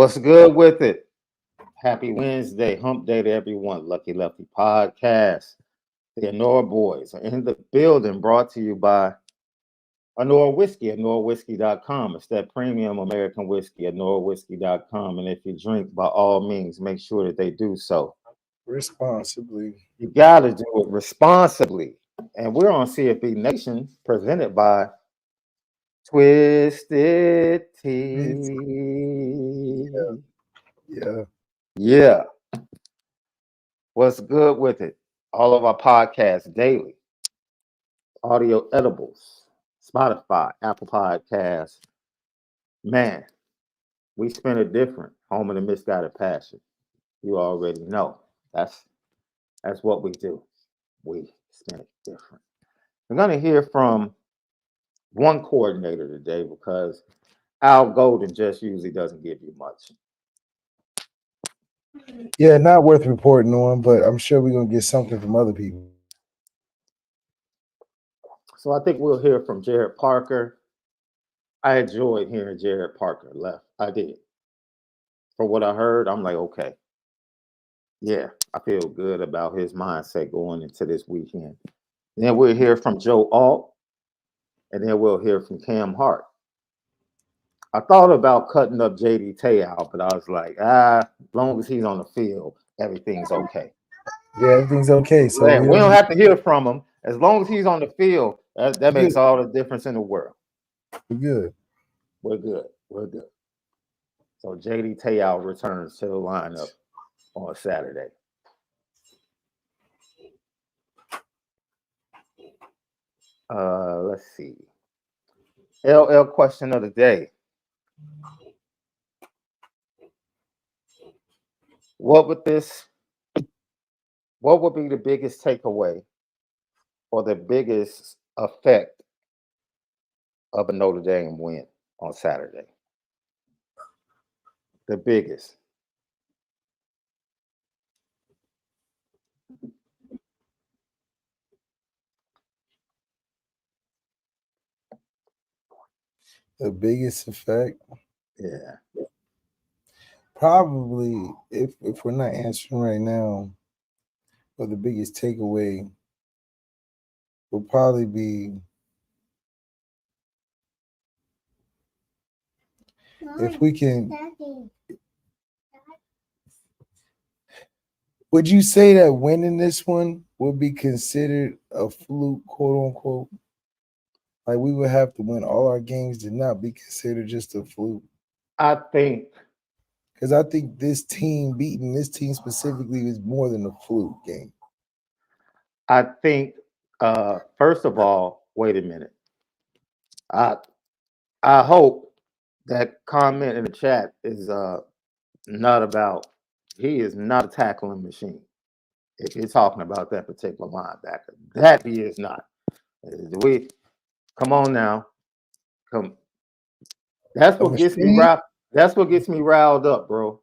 What's good with it? Happy Wednesday, hump day to everyone. Lucky Lefty podcast. The Onora boys are in the building, brought to you by Onora Whiskey, OnoraWhiskey.com. It's that premium American whiskey, OnoraWhiskey.com. And if you drink, by all means, make sure that they do so responsibly. You got to do it responsibly. And we're on CFB Nation, presented by Twisted Tea. Yeah. What's good with it? All of our podcasts daily, audio edibles, Spotify, Apple Podcasts. Man, we spin it different. Home of the misguided passion. You already know. That's what we do. We spin it different. We're gonna hear from one coordinator today because Al Golden just usually doesn't give you much. Yeah, not worth reporting on, but I'm sure we're gonna get something from other people. So I think we'll hear from Jared Parker. I enjoyed hearing Jared Parker left. I did. For what I heard, I'm like, okay. Yeah, I feel good about his mindset going into this weekend. Then we'll hear from Joe Alt, and then we'll hear from Cam Hart. I thought about cutting up JD Te'o, but I was like, as long as he's on the field, everything's okay. Yeah, everything's okay. So yeah, we don't have to hear from him. As long as he's on the field, that makes all the difference in the world. We're good. We're good. We're good. So JD Te'o returns to the lineup on Saturday. Let's see. LL question of the day. What would be the biggest takeaway or the biggest effect of a Notre Dame win on Saturday? The biggest. The biggest effect? Yeah. Probably, if we're not answering right now, but the biggest takeaway will probably be if we can. Would you say that winning this one would be considered a fluke, quote unquote? Like we would have to win all our games to not be considered just a fluke? I think. Because I think beating this team specifically is more than a fluke game. I think, first of all, wait a minute. I hope that comment in the chat is not about. He is not a tackling machine. If you're talking about that particular linebacker, that he is not. We come on now, come. That's what gets me riled. That's what gets me riled up, bro.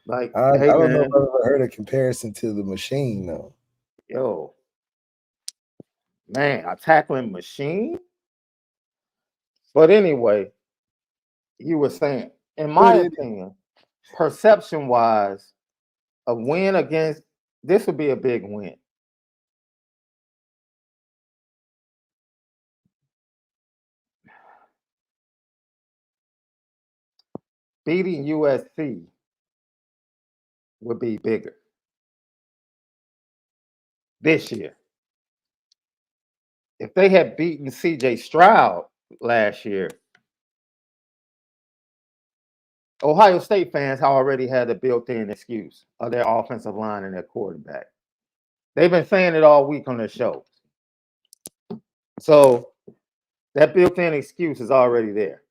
Like, I hey, don't know man. if I've ever heard a comparison to the machine though. Yo, man, a tackling machine. But anyway, you were saying, in my opinion, perception-wise, a win against this would be a big win. Beating USC would be bigger this year. If they had beaten CJ Stroud last year, Ohio State fans already had a built-in excuse of their offensive line and their quarterback. They've been saying it all week on their shows. So that built-in excuse is already there.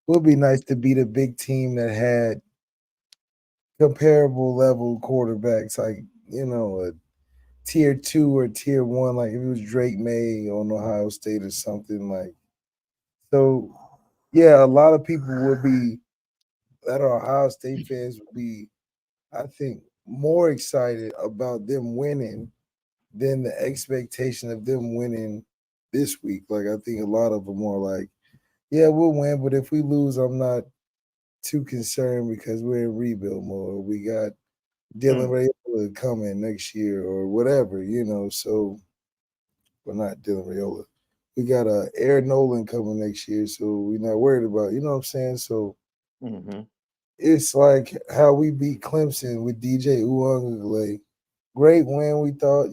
It would be nice to beat a big team that had comparable level quarterbacks, like, a tier 2 or tier 1, like if it was Drake May on Ohio State or something like. So, yeah, a lot of people would be, that are Ohio State fans would be, I think, more excited about them winning than the expectation of them winning this week. Like I think a lot of them are like, yeah, we'll win, but if we lose, I'm not too concerned because we're in rebuild mode. We got Dylan Rayola coming next year or whatever, So, well, not Dylan Rayola. We got Aaron Nolan coming next year, so we're not worried about. You know what I'm saying? So it's like how we beat Clemson with DJ Uiagalelei. Great win, we thought,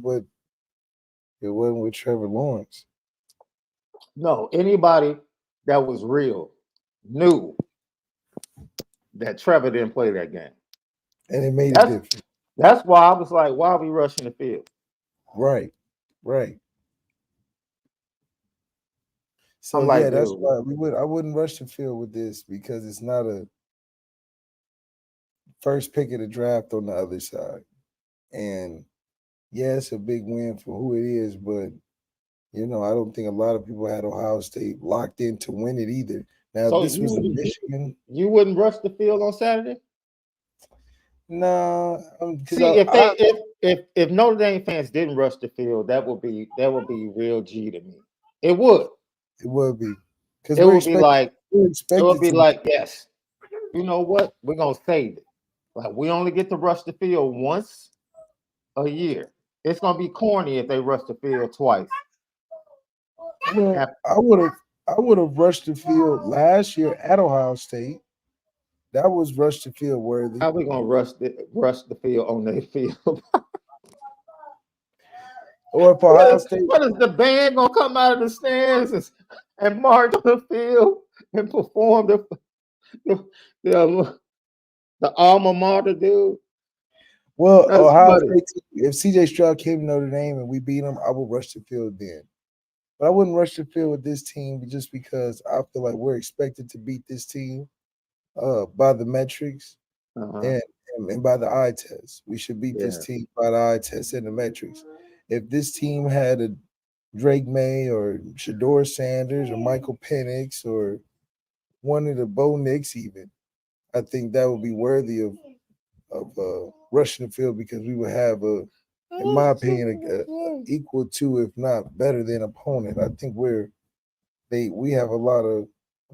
but it wasn't with Trevor Lawrence. No, anybody that was real knew that Trevor didn't play that game. And it made a difference. That's why I was like, why are we rushing the field? Right. So like, that's dude, why I wouldn't rush the field with this because it's not a first pick of the draft on the other side. And yeah, it's a big win for who it is, but I don't think a lot of people had Ohio State locked in to win it either. Now, so this was a Michigan. You wouldn't rush the field on Saturday? No, see, if Notre Dame fans didn't rush the field, that would be real G to me. It would. It would be because it would be like yes. You know what? We're gonna save it. Like we only get to rush the field once a year. It's gonna be corny if they rush the field twice. Well, I would have rushed the field last year at Ohio State. That was rush the field worthy. How we gonna rush the field on their field? Or if Ohio State, what is the band gonna come out of the stands and march on the field and perform the alma mater, dude? Well, Ohio State, if CJ Stroud came to Notre Dame and we beat them, I would rush the field then. But I wouldn't rush the field with this team just because I feel like we're expected to beat this team by the metrics and by the eye test. We should beat this team by the eye test and the metrics. If this team had a Drake May or Shador Sanders or Michael Penix or one of the Bo Nix even, I think that would be worthy of rushing the field because we would have in my opinion, a equal to, if not better than opponent. I think we have a lot of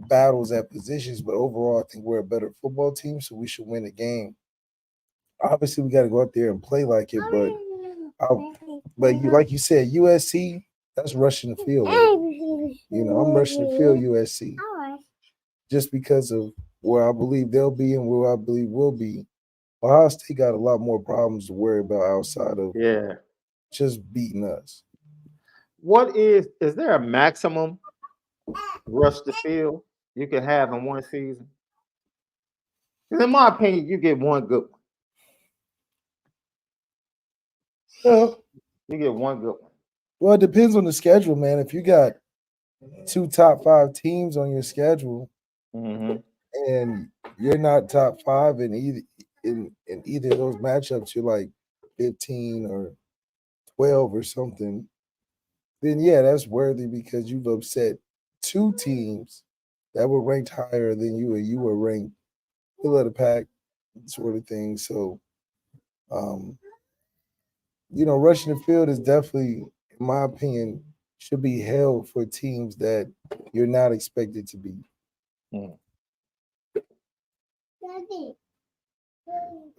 battles at positions, but overall, I think we're a better football team, so we should win the game. Obviously, we got to go out there and play like it, but like you said, USC, that's rushing the field. I'm rushing the field USC just because of where I believe they'll be and where I believe we'll be. Ohio State got a lot more problems to worry about outside of just beating us. What is there a maximum rush the field you can have in one season? Because in my opinion, you get one good one. Well, you get one good one. Well, it depends on the schedule, man. If you got 2 top 5 teams on your schedule, and you're not top 5 in either of those matchups, you're like 15 or 12 or something, then yeah, that's worthy because you've upset 2 teams that were ranked higher than you, and you were ranked middle of the pack, sort of thing. So, rushing the field is definitely, in my opinion, should be held for teams that you're not expected to beat.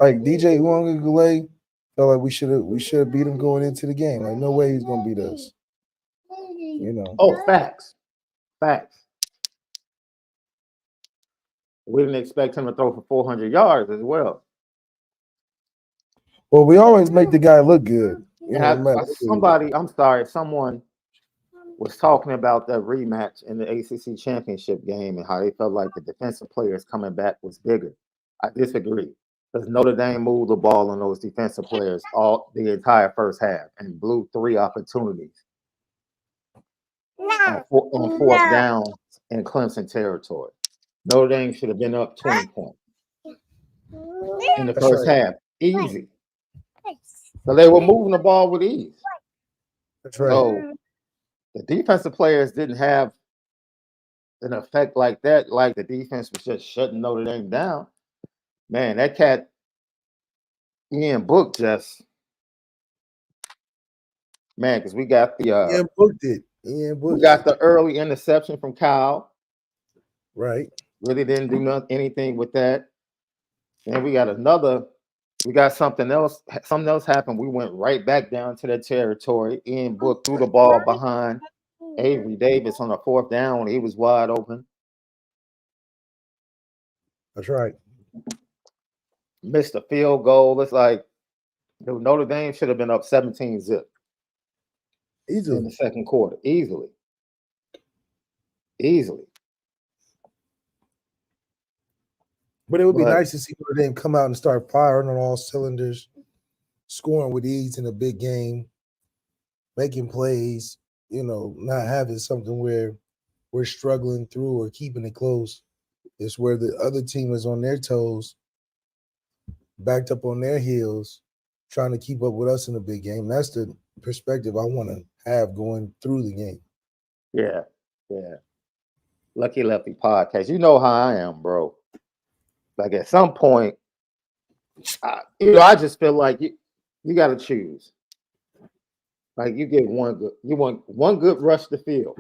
Like DJ Uiagalelei felt like we should have beat him going into the game. Like no way he's gonna beat us. Oh, facts. We didn't expect him to throw for 400 yards as well. Well, we always make the guy look good. Someone was talking about that rematch in the ACC championship game and how they felt like the defensive players coming back was bigger. I disagree because Notre Dame moved the ball on those defensive players the entire first half and blew 3 opportunities on 4th down in Clemson territory. Notre Dame should have been up 20 points in the first half. Easy. So they were moving the ball with ease. That's right. So the defensive players didn't have an effect like that. Like the defense was just shutting Notre Dame down. Man, that cat Ian Book just because we got the Ian Book did. Yeah, We but got the early interception from Kyle. right. Really didn't do anything with that. And we got something else. Something else happened. We went right back down to that territory. Ian Book threw the ball behind Avery Davis on a fourth down when he was wide open. That's right. Missed a field goal. It's like Notre Dame should have been up 17-0 in the Easily. second quarter. Easily. But it would be But nice to see Notre Dame come out and start firing on all cylinders, scoring with ease in a big game, making plays, not having something where we're struggling through or keeping it close. It's where the other team is on their toes, backed up on their heels, trying to keep up with us in a big game. That's the perspective I want to have going through the game. yeah. Lucky Lefty podcast. You know how I am, bro. Like at some point, I just feel like you got to choose. Like you want one good rush to field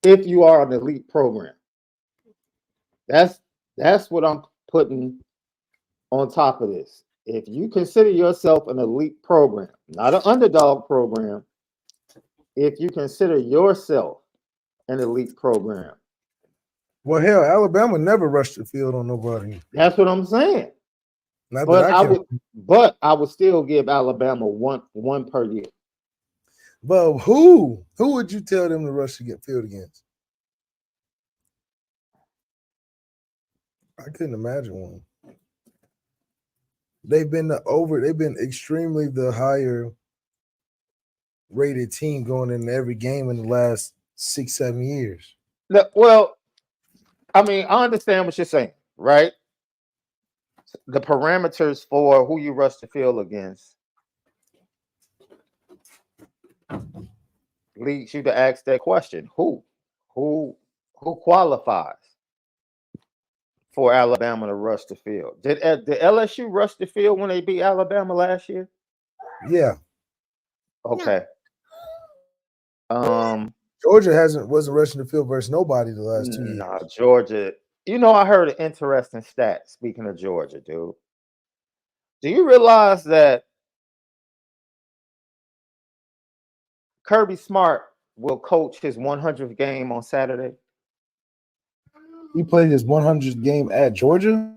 if you are an elite program. That's what I'm putting on top of this. If you consider yourself an elite program, not an underdog program, if you consider yourself an elite program. Well, hell, Alabama never rushed the field on nobody. That's what I'm saying. Not But that I can. I would still give Alabama one per year. But who would you tell them to rush to get field against? I couldn't imagine one. They've been extremely the higher rated team going into every game in the last 6-7 years. Well, I mean, I understand what you're saying, right? The parameters for who you rush the field against leads you to ask that question: who qualifies for Alabama to rush the field? Did LSU rush the field when they beat Alabama last year? Yeah. Okay. Georgia wasn't rushing the field versus nobody the last 2 years. Nah, Georgia. I heard an interesting stat. Speaking of Georgia, dude, do you realize that Kirby Smart will coach his 100th game on Saturday? He played his 100th game at Georgia.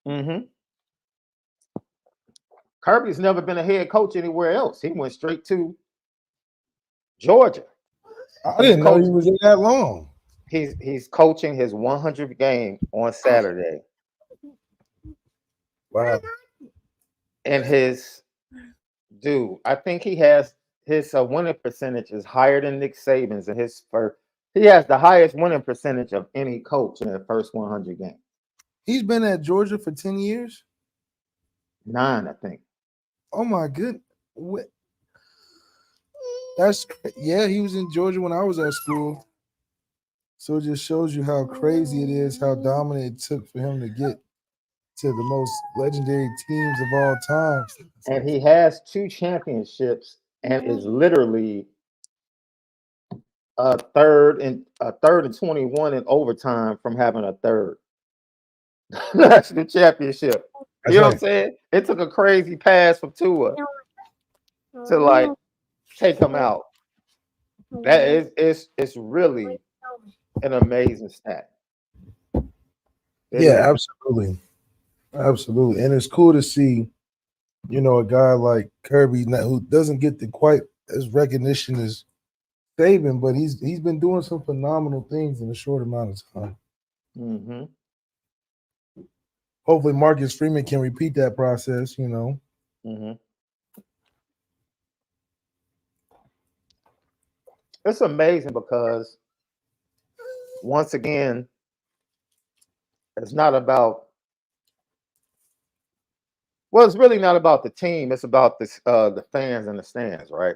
Mm-hmm. Kirby's never been a head coach anywhere else. He went straight to Georgia. I didn't know he was in that long. He's coaching his 100th game on Saturday. Wow. And I think he has his winning percentage is higher than Nick Saban's in his first. He has the highest winning percentage of any coach in the first 100 games. He's been at Georgia for 10 years? 9, I think. Oh, my goodness. He was in Georgia when I was at school. So it just shows you how crazy it is, how dominant it took for him to get to the most legendary teams of all time. And he has 2 championships and is literally a third and 21 in overtime from having a third national championship. That's You know right. what I'm saying? It took a crazy pass from Tua to like take him out. That is it's really an amazing stat. Absolutely. Absolutely. And it's cool to see, a guy like Kirby who doesn't get the quite as recognition as Saban, but he's been doing some phenomenal things in a short amount of time. Mm-hmm. Hopefully Marcus Freeman can repeat that process, Mm-hmm. It's amazing because once again, it's not about it's really not about the team. It's about the fans in the stands, right?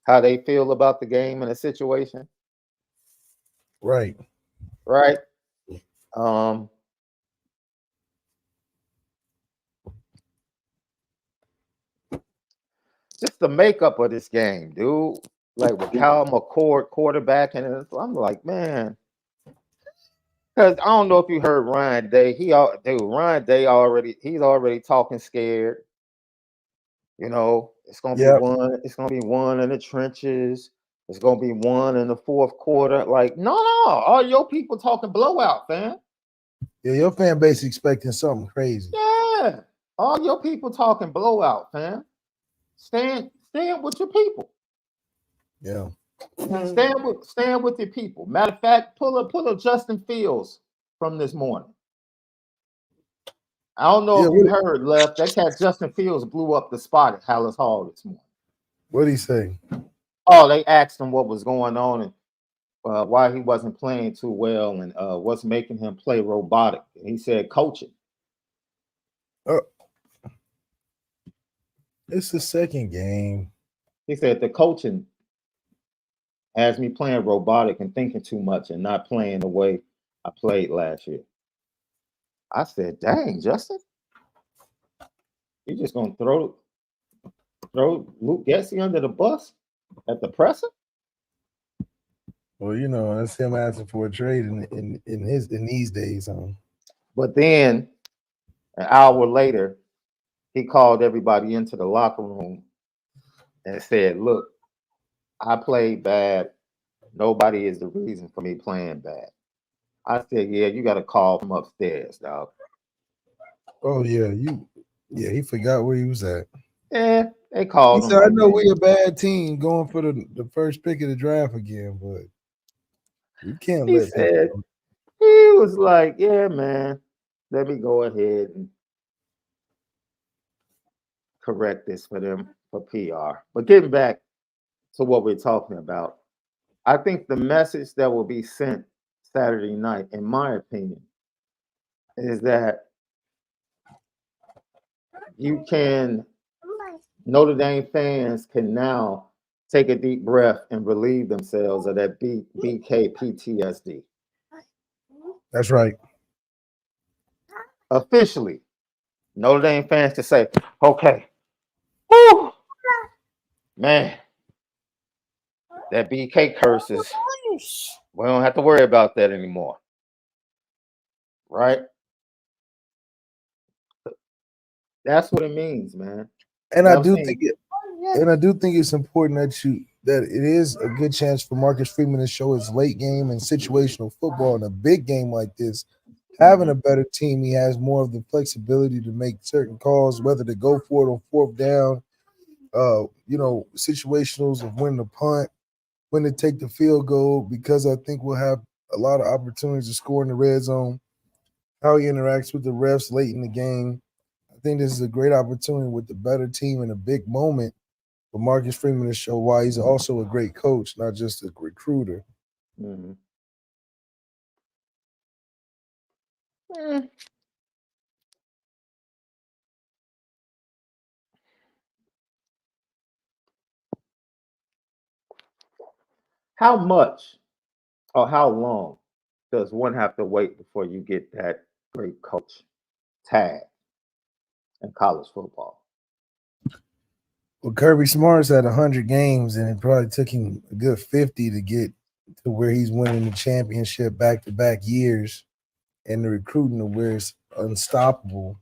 How they feel about the game and the situation. Right. Right. Just the makeup of this game, dude. like with Cal McCord quarterback, and I'm like, man, because I don't know if you heard Ryan Day. Ryan Day he's already talking scared. You know, it's gonna be Yep. one. It's gonna be one in the trenches. It's gonna be one in the fourth quarter. Like, no, all your people talking blowout, fam. Yeah, your fan base expecting something crazy. Yeah, all your people talking blowout, fam. Stand with your people. Yeah. Stand with your people. Matter of fact, pull up Justin Fields from this morning. I don't know Yeah. if you heard, Left. That cat Justin Fields blew up the spot at Hallis Hall this morning. What did he say? Oh, they asked him what was going on and why he wasn't playing too well and what's making him play robotic. And he said coaching. It's the second game. He said the coaching has me playing robotic and thinking too much and not playing the way I played last year. I said, dang, Justin, you just gonna throw Luke Gessie under the bus at the presser? Well, that's him asking for a trade in these days. But then an hour later, he called everybody into the locker room and said, look, I played bad. Nobody is the reason for me playing bad. I said, yeah, you got to call from upstairs, dog. Oh yeah, he forgot where he was at. Yeah, they called He him. said, Like, I know we a bad team going for the first pick of the draft again, but we can't he let said, people. he was like, yeah, man, let me go ahead and correct this for them for PR. But getting back to what we're talking about, I think the message that will be sent Saturday night, in my opinion, is that Notre Dame fans can now take a deep breath and relieve themselves of that BK PTSD. That's right. Officially, Notre Dame fans can say, okay, whew, man, that BK curses, we don't have to worry about that anymore. Right? That's what it means, man. And You I know what I'm do saying? think it's important that it is a good chance for Marcus Freeman to show his late game and situational football in a big game like this. Having a better team, he has more of the flexibility to make certain calls, whether to go for it on fourth down, situationals of when to punt, when to take the field goal, because I think we'll have a lot of opportunities to score in the red zone, how he interacts with the refs late in the game. I think this is a great opportunity with the better team in a big moment for Marcus Freeman to show why he's also a great coach, not just a recruiter. Mm-hmm. How much or how long does one have to wait before you get that great coach tag in college football? Well, Kirby Smart's at 100 games, and it probably took him a good 50 to get to where he's winning the championship back-to-back years, and the recruiting to where it's unstoppable.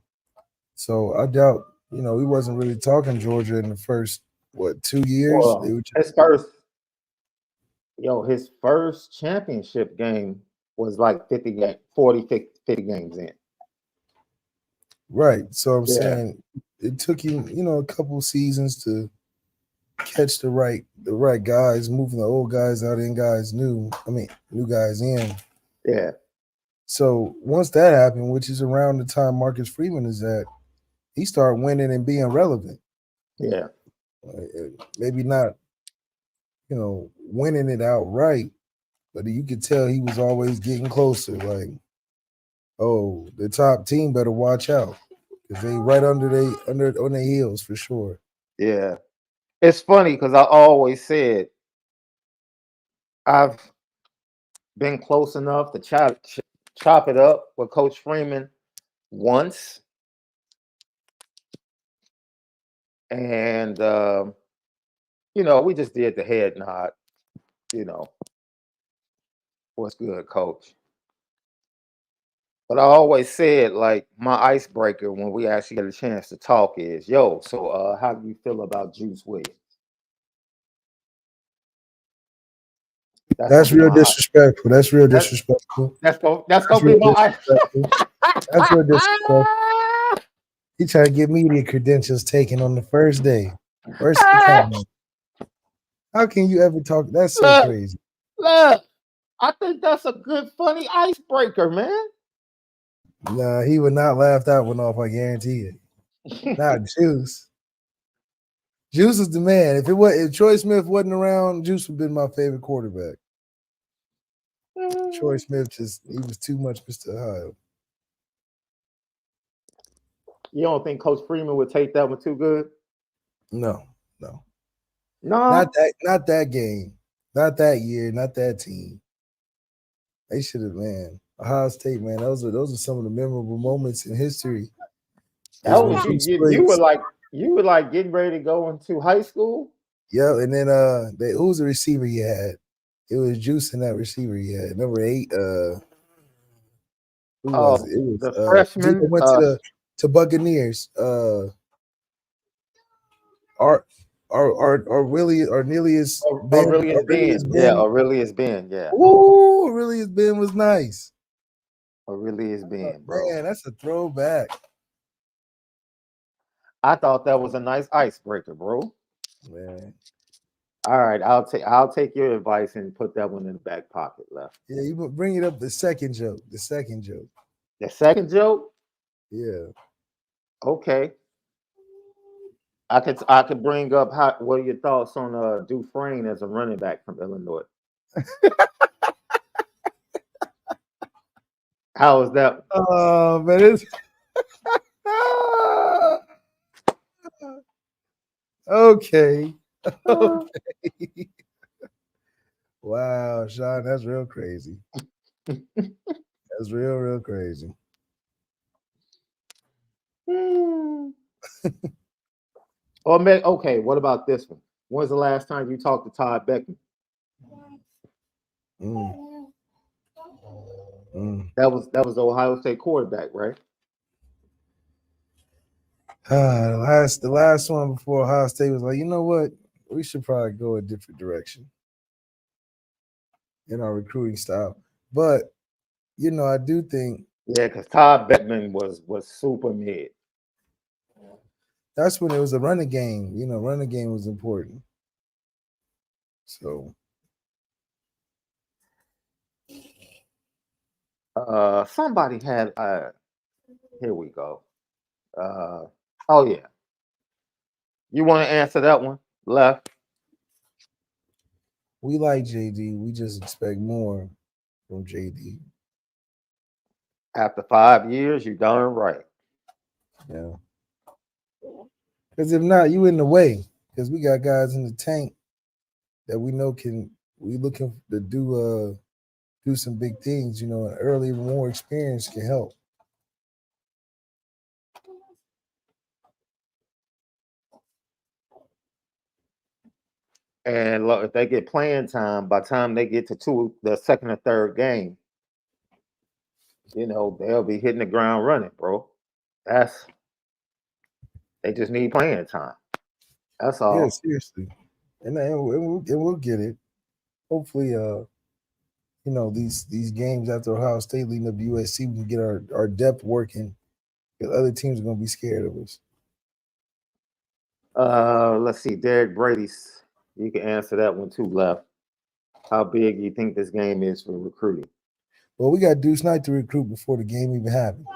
So I doubt, he wasn't really talking Georgia in the first 2 years. They Well, were just, his first championship game was like 50 games in. right. So I'm Yeah. saying it took him, a couple seasons to catch the right guys, moving the old guys out and new guys in. Yeah. So once that happened, which is around the time Marcus Freeman is at, he started winning and being relevant. Yeah. Maybe not, winning it outright, but you could tell he was always getting closer. Like, oh, the top team better watch out because they right on their heels for sure. Yeah. It's funny because I always said I've been close enough to chop it up with Coach Freeman once. And we just did the head nod. You know, what's good, coach? But I always said, like, my icebreaker when we actually get a chance to talk is, yo, so how do you feel about Juice Williams? That's gonna That's be real my disrespectful. That's real that, disrespectful. that's That's gonna be real my disrespectful. That's real disrespectful. He tried to get media credentials taken on the first day. First encounter. How can you ever talk? That's so look, crazy. look. I think that's a good, funny icebreaker, man. Nah, he would not laugh that one off. I guarantee it. Not Juice. Juice is the man. If Troy Smith wasn't around, Juice would have been my favorite quarterback. Troy Smith he was too much Mr. Ohio. You don't think Coach Freeman would take that one too good? No. No. Not that game. Not that year. Not that team. They should have, man. Ohio State, man. Those are some of the memorable moments in history. That Is when was you. Juice You plays. were like getting ready to go into high school. Yeah, and then who was the receiver he had? It was Juice and that receiver he had. Number 8, who was it? It was The freshman. went to Buccaneers. Aurelius Ben. Aurelius Ben. Aurelius Yeah, Ben. Aurelius Ben. Yeah, Ooh, Aurelius Ben was nice. Aurelius Ben, bro. Man, that's a throwback. I thought that was a nice icebreaker, bro. Man. All right, I'll take your advice and put that one in the back pocket. Left. Yeah, you bring it up the second joke. The second joke. Yeah. Okay. I could bring up what are your thoughts on Dufresne as a running back from Illinois? How is that? Oh, man, it's okay. Okay. Wow, Shaun, that's real crazy. That's real crazy. Okay, what about this one? When's the last time you talked to Todd Beckman? Mm. That was the Ohio State quarterback, right? The last one before Ohio State was like, you know what? We should probably go a different direction in our recruiting style. But I do think because Todd Beckman was super mid. That's when it was a running game. Running game was important. So Somebody had here we go. Oh yeah. You want to answer that one? Left. we like JD. We just expect more from JD. After 5 years, you darn right. Yeah. Because if not, you in the way. Because we got guys in the tank that we know we looking to do some big things. Early, more experience can help. And look, if they get playing time, by the time they get to the second or third game, they'll be hitting the ground running, bro. They just need playing time. That's all. Yeah, seriously. And we'll get it. Hopefully, these games after Ohio State leading up to USC, we can get our depth working. Because other teams are going to be scared of us. Let's see. Derek Brady's. You can answer that one too, Left. How big do you think this game is for recruiting? Well, we got Deuce Knight to recruit before the game even happened.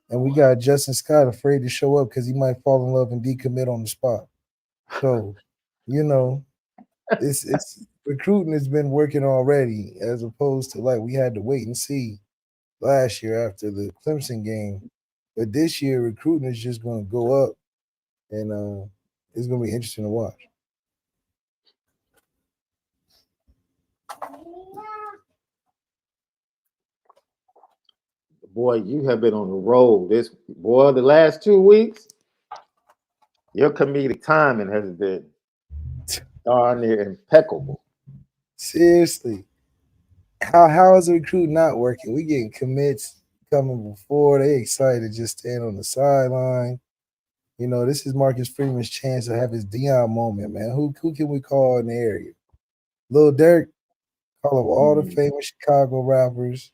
And we got Justin Scott afraid to show up because he might fall in love and decommit on the spot. So, it's recruiting has been working already, as opposed to like we had to wait and see last year after the Clemson game. But this year, recruiting is just going to go up, and it's going to be interesting to watch. Boy, you have been on the road. The last 2 weeks, your comedic timing has been darn near impeccable. Seriously. How is the recruit not working? We getting commits coming before they excited to just stand on the sideline. You know, this is Marcus Freeman's chance to have his Dion moment, man. Who can we call in the area? Lil Durk, call up all the famous Chicago rappers.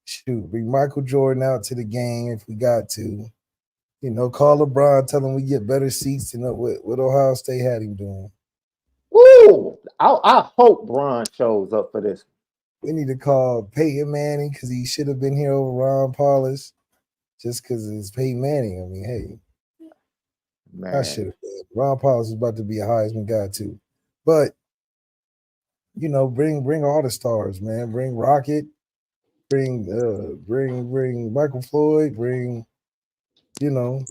Shoot, bring Michael Jordan out to the game if we got to. You know, call LeBron, tell him we get better seats than what Ohio State had him doing. Ooh, I hope Bron shows up for this. We need to call Peyton Manning because he should have been here over Ron Paulus just because it's Peyton Manning. I mean, hey, I Man, should have been. Ron Paulus is about to be a Heisman guy too. But, you know, bring all the stars, man. Bring Rocket, bring Michael Floyd, bring, you know,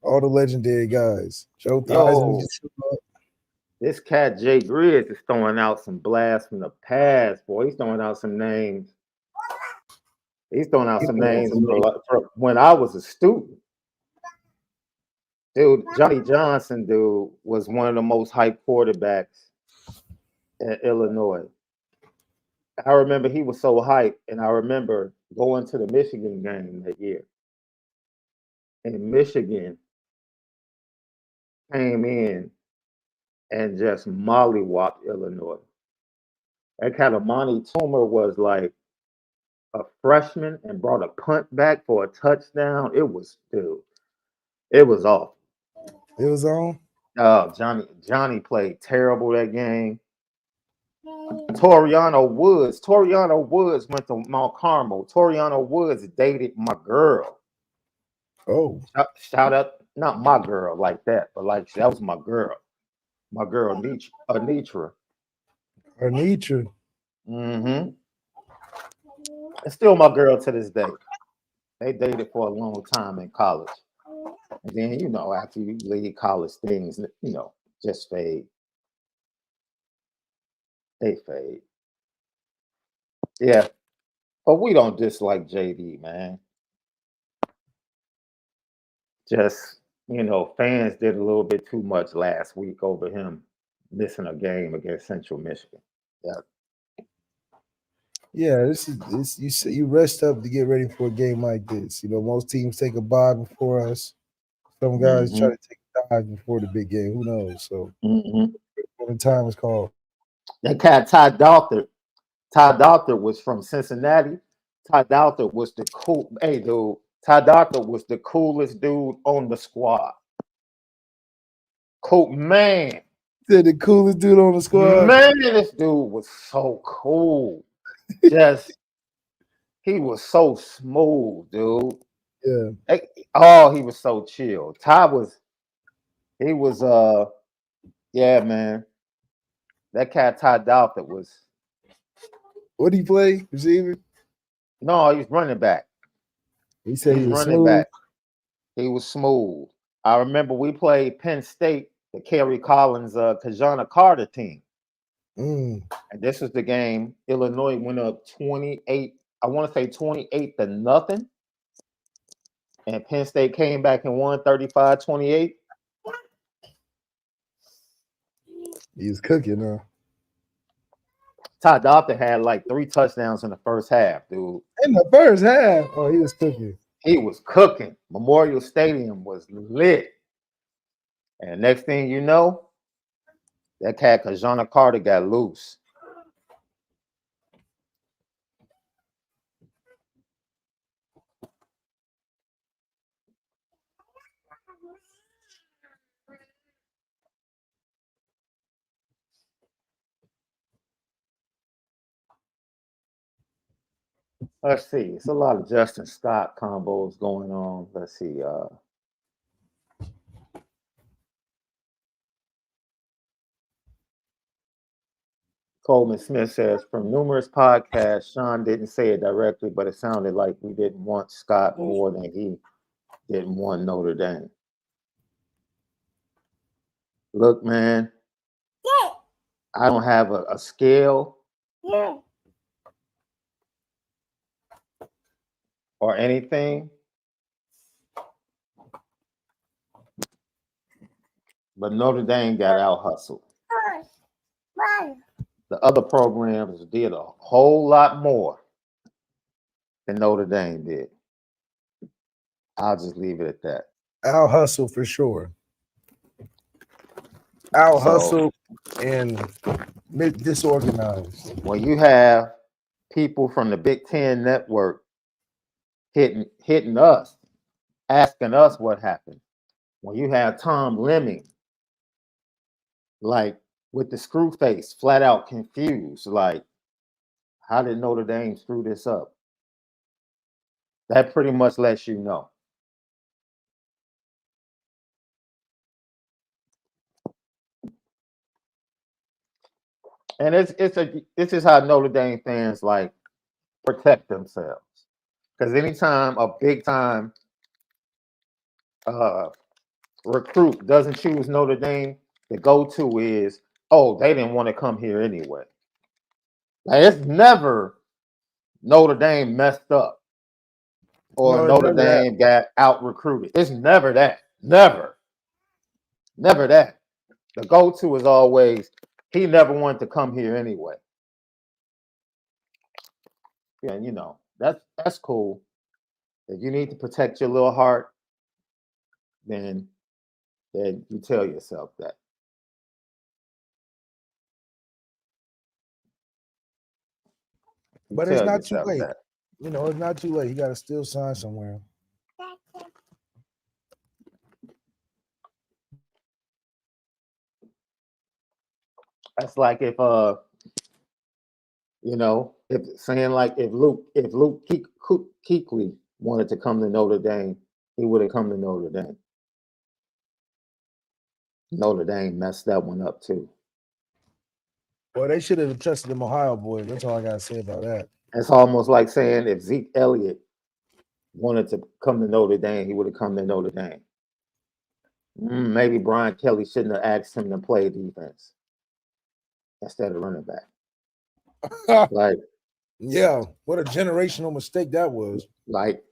all the legendary guys. Joe Theismann yo, just showed up. this cat Jay Grizz is throwing out some blasts from the past, boy. He's throwing out some names. He's throwing out some names for when I was a student. Dude, Johnny Johnson, dude, was one of the most hyped quarterbacks in Illinois. I remember he was so hyped, and I remember going to the Michigan game that year. And Michigan came in and just mollywopped Illinois. That kind of Monty Toomer was like a freshman and brought a punt back for a touchdown. It was, dude, it was off. It was on. Johnny played terrible that game. Toriano Woods went to Mount Carmel. Toriano Woods dated my girl. Oh, Shout out, not my girl like that, but like that was my girl. My girl Anitra. Anitra. Mm-hmm. It's still my girl to this day. They dated for a long time in college. And then, after you leave college, things, just fade. They fade. Yeah. But we don't dislike JD, man. Just, fans did a little bit too much last week over him missing a game against Central Michigan. Yeah. Yeah, this you rest up to get ready for a game like this. You know, most teams take a bye before us. Some guys try Mm-hmm. to take a dive before the big game. Who knows? So Mm-hmm. when the time is called. That cat Ty Doctor was from Cincinnati. Ty Doctor was the cool. Hey, dude. Ty Doctor was the coolest dude on the squad. Cool man. Said the coolest dude on the squad. Man, this dude was so cool. Just he was so smooth, dude. Yeah. He was so chill. He was yeah, man. That cat Ty Doctor was What did he play? Receiver? no, he's running back. He said he He's was running smooth. back. He was smooth. I remember we played Penn State, the Kerry Collins Kajana Carter team. Mm. And this was the game. Illinois went up 28. I want to say 28-0. And Penn State came back and won 35-28. He was cooking, huh? Ty Doctor had like 3 touchdowns in the first half, dude. In the first half. Oh, he was cooking. He was cooking. Memorial Stadium was lit. And next thing you know, that cat Kajana Carter got loose. Let's see. It's a lot of Justin Scott combos going on. Let's see. Coleman Smith says, from numerous podcasts, Shaun didn't say it directly, but it sounded like we didn't want Scott more than he didn't want Notre Dame. Look, man, I don't have a scale or anything, but Notre Dame got out hustled. the other programs did a whole lot more than Notre Dame did. I'll just leave it at that. Our hustle for sure. Our So hustle and disorganized. when you have people from the Big Ten Network hitting us, asking us what happened, when you have Tom Lemming, like with the screw face, flat out confused, like, how did Notre Dame screw this up? That pretty much lets you know. And this is how Notre Dame fans like protect themselves. Because anytime a big time recruit doesn't choose Notre Dame, the go-to is, oh, they didn't want to come here anyway. Like, it's never Notre Dame messed up or No, it's Notre never that. Dame got out recruited. It's never that. Never that. The go-to is always, he never wanted to come here anyway. Yeah, you know, that's cool. If you need to protect your little heart, then you tell yourself that. But it's not too late. You know, it's not too late. You got to still sign somewhere. That's like if you know, if saying like if Luke Kuechly wanted to come to Notre Dame, he would have come to Notre Dame. Notre Dame messed that one up too. Well, they should have trusted them Ohio boys. That's all I gotta say about that. It's almost like saying if Zeke Elliott wanted to come to Notre Dame, he would have come to Notre Dame. Maybe Brian Kelly shouldn't have asked him to play defense instead of running back. Like, yeah, what a generational mistake that was. Like,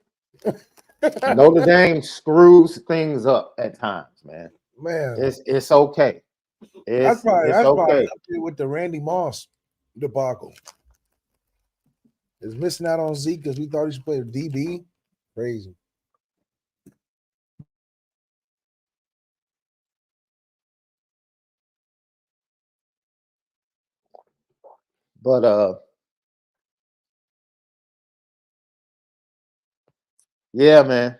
Notre Dame screws things up at times, man. It's okay. It's probably okay. up there with the Randy Moss debacle. Is missing out on Zeke because we thought he should play DB. Crazy. But yeah, man.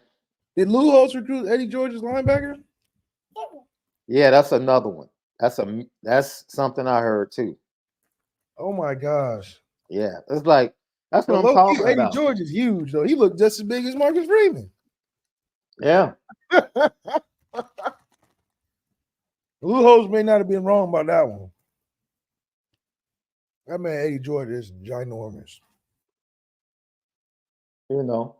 Did Lou Holtz recruit Eddie George's linebacker? Yeah, that's another one. That's something I heard too. Oh my gosh. Yeah, it's like that's what I'm talking Eddie about. George is huge though. He looked just as big as Marcus Freeman. Yeah. Lou Holtz may not have been wrong about that one. That man Eddie George is ginormous. You know,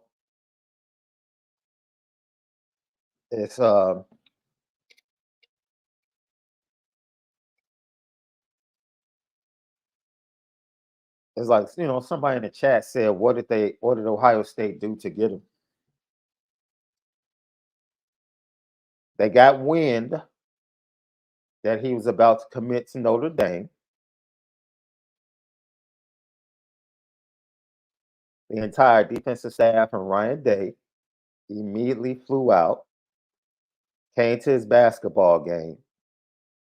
it's like, you know, somebody in the chat said, what did Ohio State do to get him? They got wind that he was about to commit to Notre Dame. The entire defensive staff and Ryan Day immediately flew out, came to his basketball game,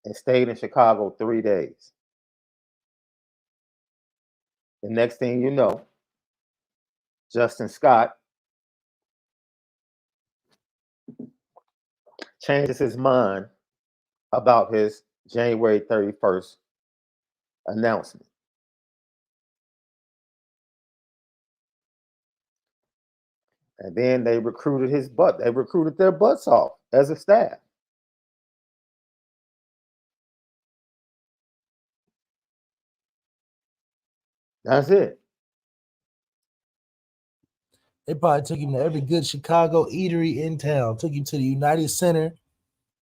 and stayed in Chicago 3 days. The next thing you know, Justin Scott changes his mind about his January 31st announcement. And then they recruited their butts off as a staff. That's it. They probably took him to every good Chicago eatery in town. Took him to the United Center.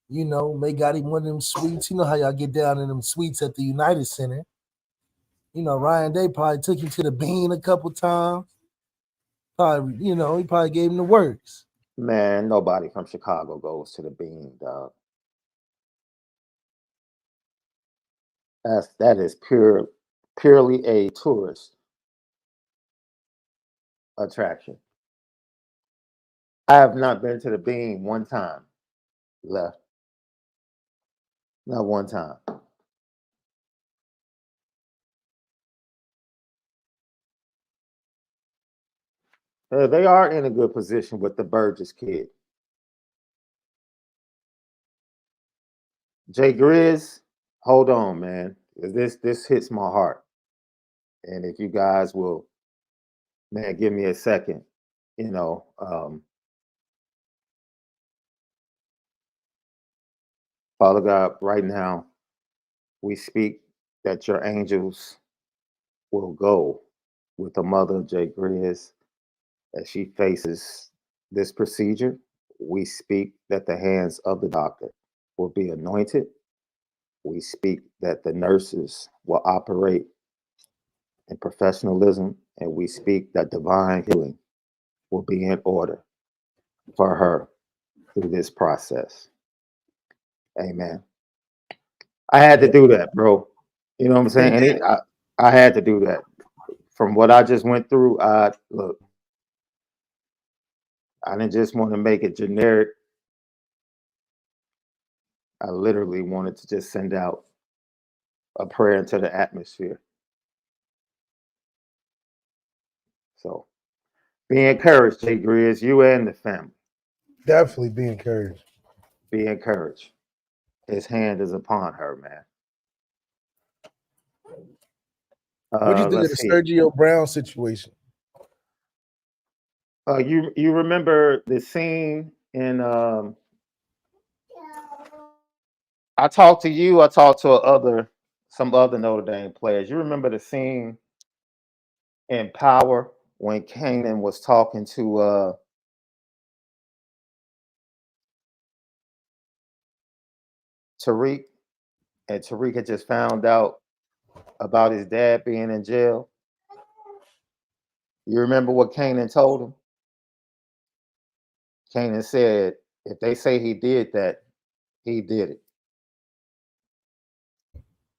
You know, they got him one of them suites. You know how y'all get down in them suites at the United Center. You know, Ryan Day probably took him to the Bean a couple times. Probably, you know, he probably gave him the works. Man, nobody from Chicago goes to the Bean, dog. That is pure purely a tourist attraction. I have not been to the Bean one time left. Not one time. They are in a good position with the Burgess kid. Jay Grizz, hold on, man. This hits my heart. And if you guys will, man, give me a second, you know, Father God, right now, we speak that your angels will go with the mother of Jay Grizz as she faces this procedure. We speak that the hands of the doctor will be anointed. We speak that the nurses will operate in professionalism, and we speak that divine healing will be in order for her through this process. Amen. I had to Yeah. do that, bro. You know what I'm saying? And I had to do that. From what I just went through, I look, I didn't just want to make it generic. I literally wanted to just send out a prayer into the atmosphere. So be encouraged, Jay Grizz, you and the family. definitely be encouraged. Be encouraged. His hand is upon her, man. What do you think of Let's the see. Sergio Brown situation? You remember the scene in I talked to you, I talked to some other Notre Dame players. You remember the scene in Power when Kanan was talking to Tariq, and Tariq had just found out about his dad being in jail. You remember what Kanan told him? Kanan said, if they say he did that, he did it.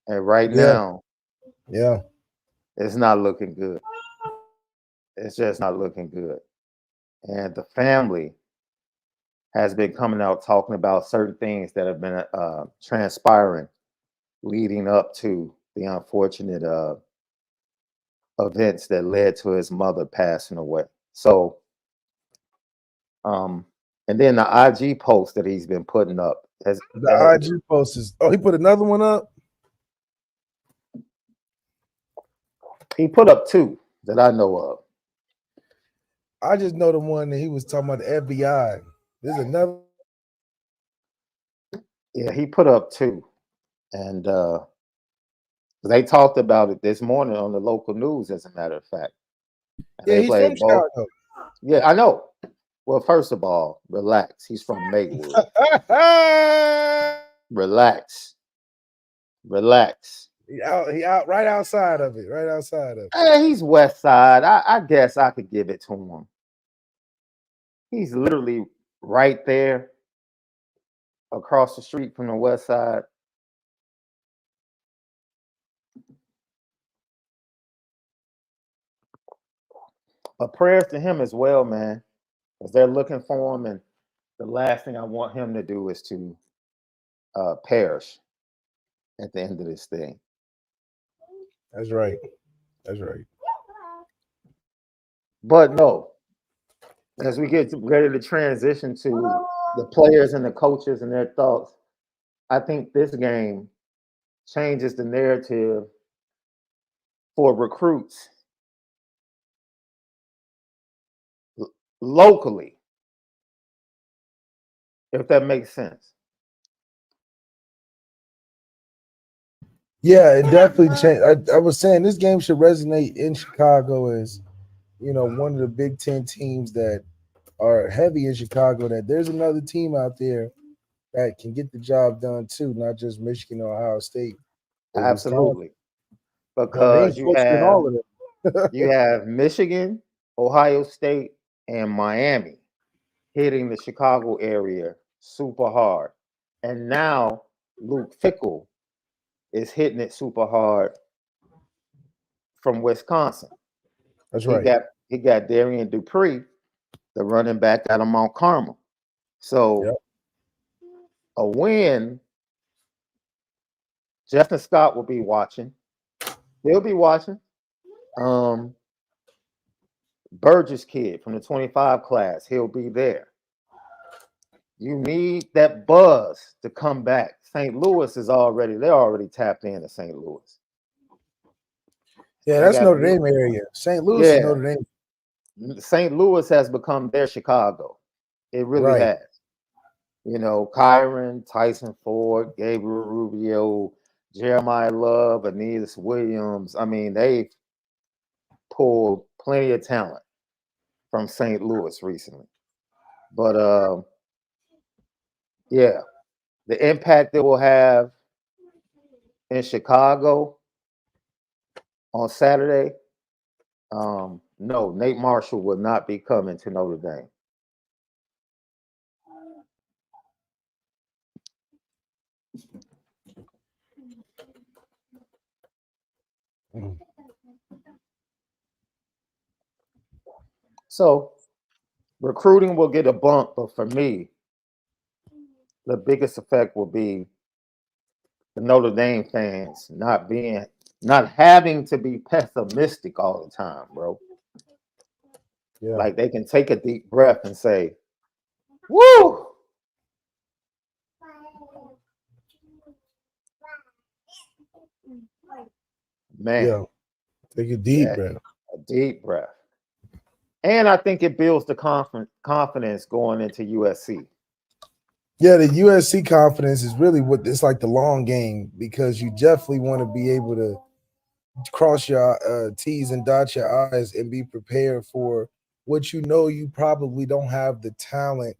And right Yeah, now, yeah. it's not looking good. It's just not looking good. And the family has been coming out talking about certain things that have been transpiring leading up to the unfortunate events that led to his mother passing away. So, um, and then the IG post that he's been putting up has The IG post is. Oh, he put another one up. he put up two that I know of. I just know the one that he was talking about the FBI. There's another. Yeah, he put up two, and they talked about it this morning on the local news, as a matter of fact. And Yeah, they he's from played both. Chicago. Yeah, I know. Well, first of all, relax. He's from Maywood. Relax. Relax. He out right outside of it. Right outside of it. He's West Side. I guess I could give it to him. He's literally right there across the street from the West Side. But prayers to him as well, man, because they're looking for him, and the last thing I want him to do is to perish at the end of this thing. That's right. That's right. But no, as we get ready to transition to the players and the coaches and their thoughts, I think this game changes the narrative for recruits locally, if that makes sense. Yeah, it definitely changed. I was saying this game should resonate in Chicago as one of the Big Ten teams that are heavy in Chicago. That there's another team out there that can get the job done too, not just Michigan or Ohio State or Wisconsin. Absolutely. They Because ain't closer than all of them. you have Michigan, Ohio State, and Miami hitting the Chicago area super hard. And now Luke Fickle is hitting it super hard from Wisconsin. That's right. He got Darian Dupree, the running back out of Mount Carmel. So a win, Justin Scott will be watching. He'll be watching. Burgess kid from the 25 class, he'll be there. You need that buzz to come back. St. Louis they're already tapped into St. Louis. Yeah, that's Notre Dame area. St. Louis is Notre Dame. St. Louis has become their Chicago. It really has. You know, Kyron, Tyson Ford, Gabriel Rubio, Jeremiah Love, Aeneas Williams. I mean, they've pulled plenty of talent from St. Louis recently. But yeah, the impact it will have in Chicago on Saturday. No, Nate Marshall will not be coming to Notre Dame. So recruiting will get a bump, but for me, the biggest effect will be the Notre Dame fans not having to be pessimistic all the time, bro. Yeah. Like they can take a deep breath and say, "Woo!" Man, yeah. Take a deep breath. A deep breath. And I think it builds the confidence going into USC. Yeah, the USC confidence is really what it's like the long game, because you definitely want to be able to cross your T's and dot your I's and be prepared for what you know you probably don't have the talent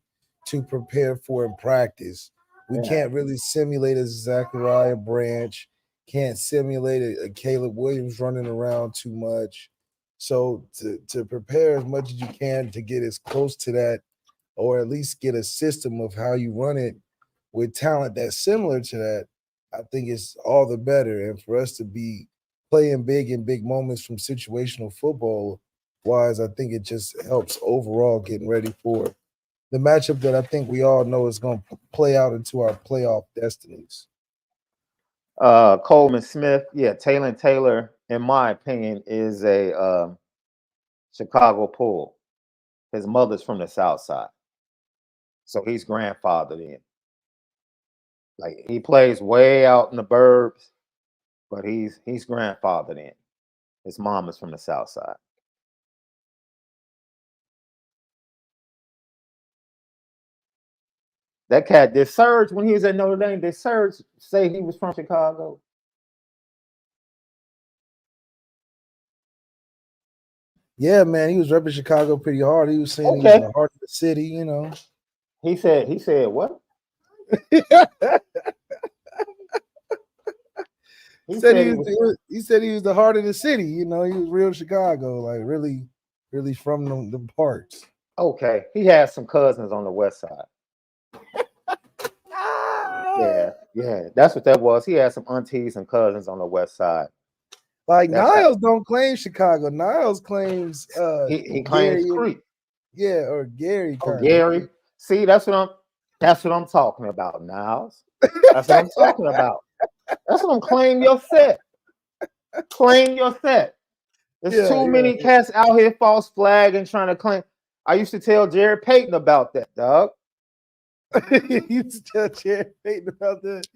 to prepare for in practice. We can't really simulate a Zachariah Branch, can't simulate a Caleb Williams running around too much. So to prepare as much as you can to get as close to that, or at least get a system of how you run it with talent that's similar to that, I think it's all the better. And for us to be playing big in big moments from situational football wise, I think it just helps overall getting ready for the matchup that I think we all know is going to play out into our playoff destinies. Coleman Smith, Taylor, in my opinion, is a Chicago pull. His mother's from the South Side, so he's grandfathered in. Like he plays way out in the burbs, but he's grandfathered in. His mom is from the South Side. That cat, did Serge, when he was at Notre Dame, did Serge say he was from Chicago? Yeah, man, he was repping Chicago pretty hard. He was saying he was in the heart of the city, you know. He said what? He said he was the heart of the city, you know. He was real Chicago, like really, really from the parts. Okay, he has some cousins on the west side. Yeah, that's what that was. He had some aunties and cousins on the west side. Like Niles don't claim Chicago. Niles claims he claims Creek. Yeah, or Gary. Oh, Gary. See, that's what I'm talking about, Niles. That's what I'm talking about. That's what I'm claiming your set. Claim your set. There's too many cats out here false flagging trying to claim. I used to tell Jared Payton about that, dog. You used to tell Jared Payton about that.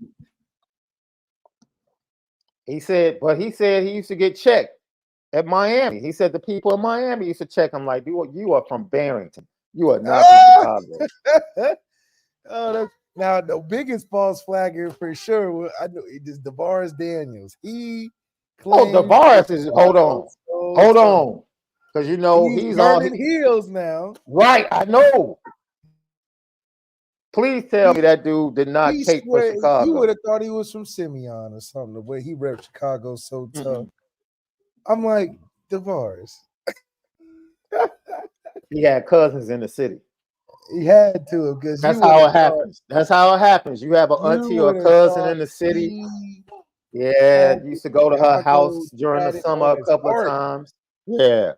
He said he used to get checked at Miami. He said the people in Miami used to check him like, you are from Barrington. You are not from Chicago. Now the biggest false flagger for sure. I know it is DeVaris Daniels. DeVaris is hold on, because you know he's on heels now. Right, I know. Please tell me that dude did not take for Chicago. You would have thought he was from Simeon or something. The way he repped Chicago so tough. I'm like, DeVaris. He had cousins in the city. He had to, because that's how it happens. That's how it happens. You have an auntie or a cousin in the city. Yeah, Chicago, used to go to her Chicago house during the had it summer on a its couple of heart. times. Yeah.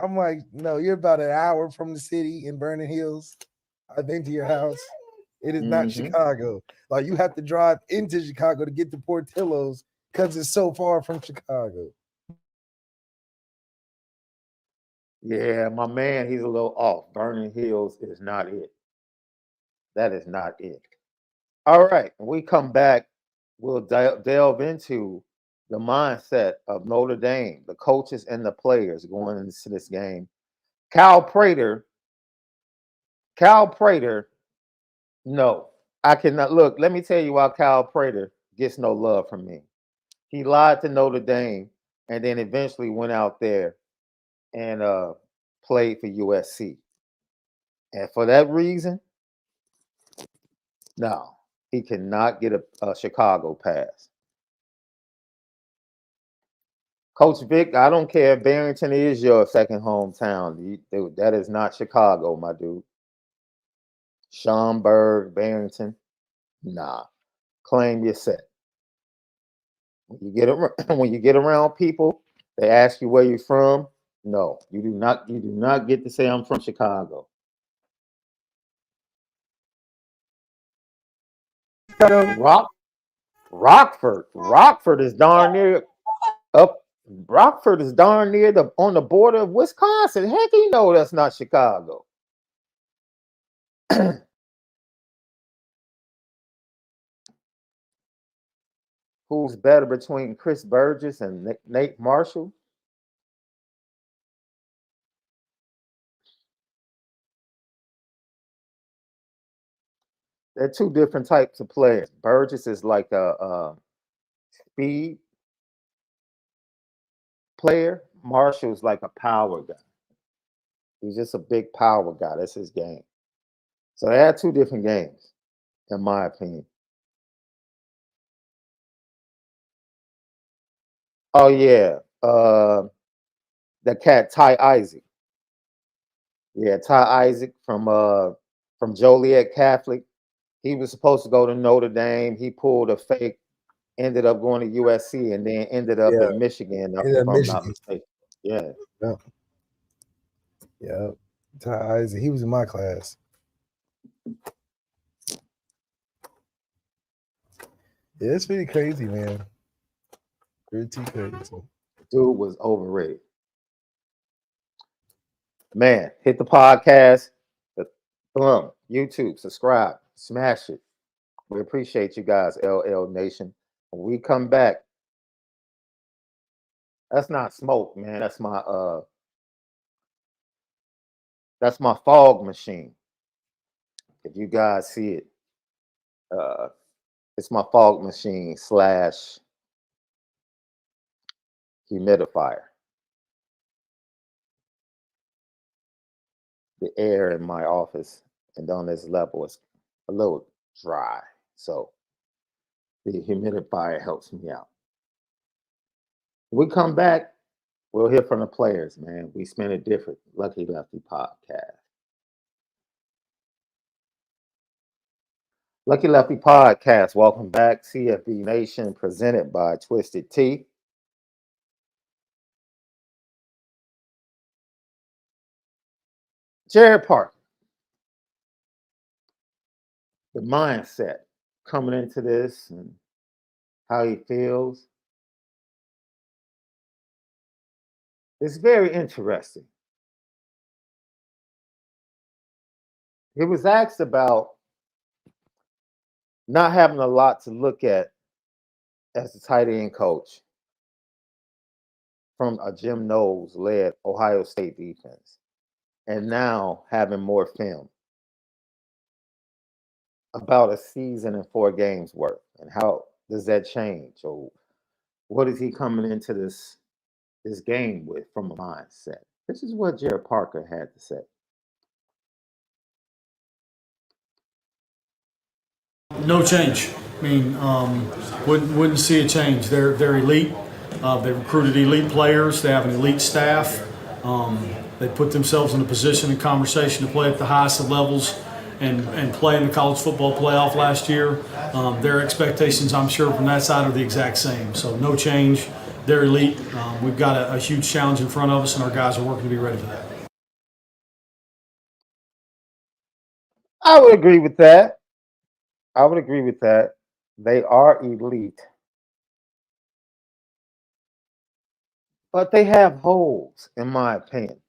I'm like, no, you're about an hour from the city in Vernon Hills. I've been to your house. It is not Hmm. Chicago. Like you have to drive into Chicago to get to Portillo's because it's so far from Chicago. Yeah, my man, he's a little off. Burning Hills is not it. That is not it. All right, when we come back, we'll delve into the mindset of Notre Dame, the coaches and the players going into this game. Cal Prater, Cal Prater, no, I cannot look. Let me tell you why Cal Prater gets no love from me. He lied to Notre Dame and then eventually went out there and played for USC. And for that reason, no, he cannot get a Chicago pass. Coach Vic, I don't care if Barrington is your second hometown. That is not Chicago, my dude. Schaumburg, Barrington, nah. Claim your set. When you get around, when you get around people, they ask you where you're from. No, you do not. You do not get to say I'm from Chicago. Chicago, Rock, Rockford is darn near up. Rockford is darn near the on the border of Wisconsin. Heck, you know that's not Chicago. Who's better between Chris Burgess and Nate Marshall? They're two different types of players. Burgess is like a speed player. Marshall's like a power guy. He's just a big power guy. That's his game. So they had two different games, in my opinion. Oh yeah, the cat Ty Isaac. Yeah, Ty Isaac from Joliet Catholic. He was supposed to go to Notre Dame. He pulled a fake, ended up going to USC, and then ended up yeah, in Michigan, in if I'm not Michigan. mistaken. Yeah. Yeah, yeah. Ty Isaac, he was in my class. Yeah, it's pretty crazy, man. Pretty crazy. Dude was overrated. Man, hit the podcast, the thumb, YouTube, subscribe, smash it. We appreciate you guys, LL Nation. When we come back, that's not smoke, man. That's my fog machine. If you guys see it, uh it's my fog machine slash humidifier. The air in my office and on this level is a little dry. So the humidifier helps me out. When we come back, we'll hear from the players, man. We spin it different. Lucky Lefty podcast. Lucky Lefty podcast. Welcome back. CFB Nation presented by Twisted Tea. Jared Parker, the mindset coming into this and how he feels. It's very interesting. He was asked about not having a lot to look at as the tight end coach from a Jim Knowles led Ohio State defense, and now having more film about a season and 4 games worth, and how does that change, or what is he coming into this game with from a mindset? This is what Jared Parker had to say. No change. I mean, wouldn't see a change. They're elite. They recruited elite players. They have an elite staff. They put themselves in a position and conversation to play at the highest of levels and play in the college football playoff last year. Their expectations, I'm sure, from that side are the exact same. So no change. They're elite. We've got a huge challenge in front of us, and our guys are working to be ready for that. I would agree with that. They are elite. But they have holes, in my opinion.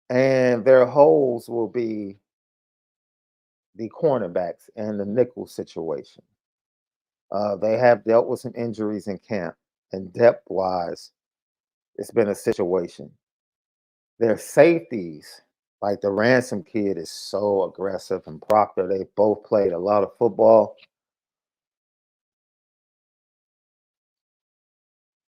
And their holes will be the cornerbacks and the nickel situation. They have dealt with some injuries in camp, and depth wise, it's been a situation. Their safeties, like the Ransom kid, is so aggressive, and Proctor, they both played a lot of football.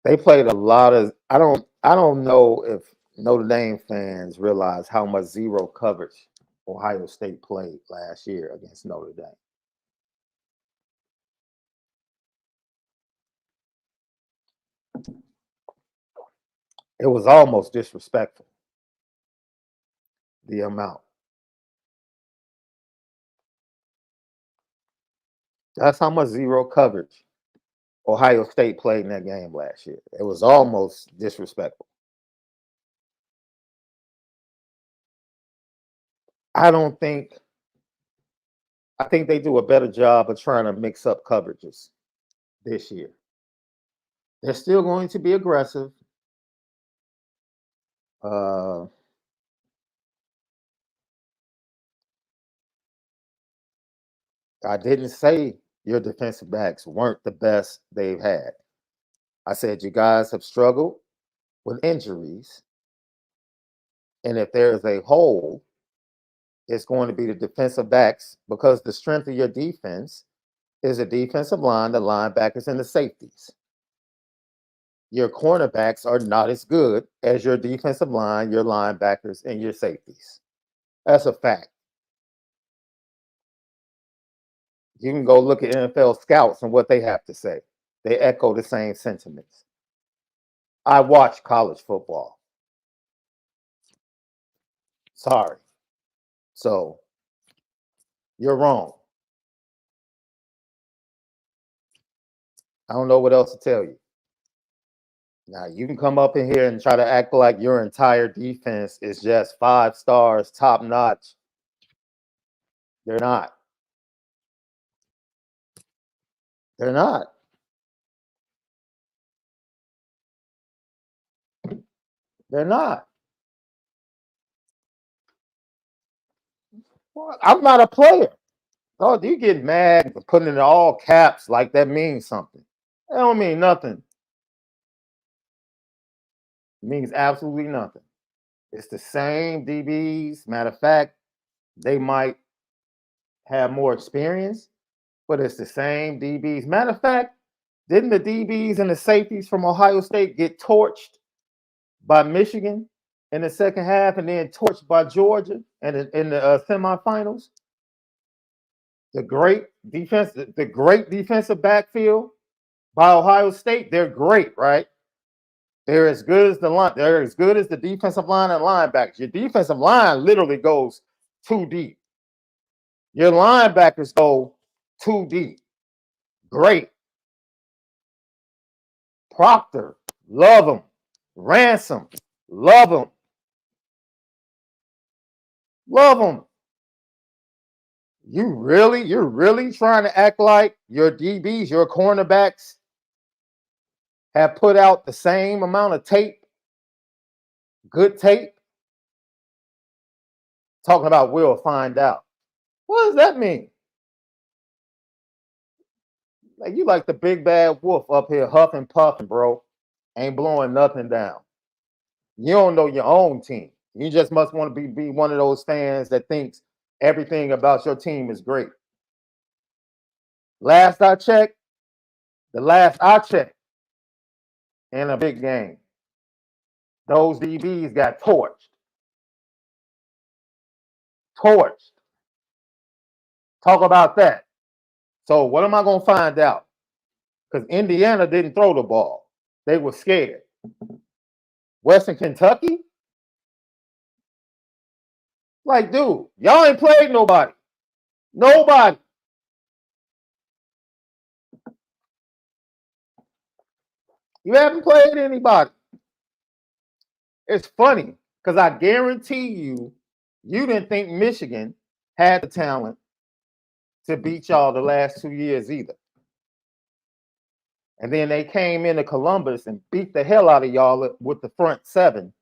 They played a lot of. I don't know if Notre Dame fans realize how much zero coverage Ohio State played last year against Notre Dame. It was almost disrespectful, the amount. That's how much zero coverage Ohio State played in that game last year. It was almost disrespectful. I think they do a better job of trying to mix up coverages this year. They're still going to be aggressive. I didn't say your defensive backs weren't the best they've had. I said you guys have struggled with injuries. And if there is a hole, it's going to be the defensive backs because the strength of your defense is the defensive line, the linebackers, and the safeties. Your cornerbacks are not as good as your defensive line, your linebackers, and your safeties. That's a fact. You can go look at NFL scouts and what they have to say. They echo the same sentiments. I watch college football. Sorry. So you're wrong. I don't know what else to tell you. Now, you can come up in here and try to act like your entire defense is just 5 stars, top notch. They're not. They're not. They're not. Well, I'm not a player. Oh, you get mad for putting it in all caps like that means something. That don't mean nothing. It means absolutely nothing. It's the same DBs. Matter of fact, they might have more experience, but it's the same DBs. Matter of fact, didn't the DBs and the safeties from Ohio State get torched by Michigan in the second half and then torched by Georgia in the semifinals? The great defensive backfield by Ohio State, they're great, right? They're as good as they're as good as the defensive line and linebackers. Your defensive line literally goes too deep. Your linebackers go too deep. Great. Proctor, love them. Ransom, love them. Love them. You're really trying to act like your DBs, your cornerbacks, have put out the same amount of tape, good tape? Talking about we'll find out. What does that mean? Like you like the big bad wolf up here huffing puffing, bro. Ain't blowing nothing down. You don't know your own team. You just must want to be one of those fans that thinks everything about your team is great. Last I checked, in a big game, those DBs got torched. Torched. Talk about that. So what am I going to find out? Because Indiana didn't throw the ball. They were scared. Western Kentucky? Like, dude, y'all ain't played nobody. Nobody. You haven't played anybody. It's funny because I guarantee you didn't think Michigan had the talent to beat y'all the last 2 years either. And then they came into Columbus and beat the hell out of y'all with the front seven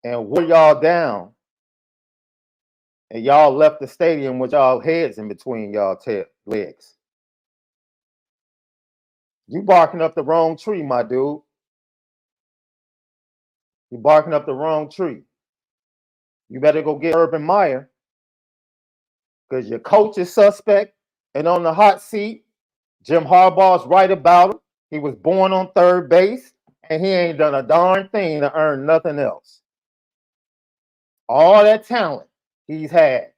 and wore y'all down. And y'all left the stadium with y'all heads in between y'all legs. You barking up the wrong tree, my dude. You barking up the wrong tree. You better go get Urban Meyer because your coach is suspect and on the hot seat. Jim Harbaugh's right about him. He was born on third base, and he ain't done a darn thing to earn nothing else. All that talent he's had,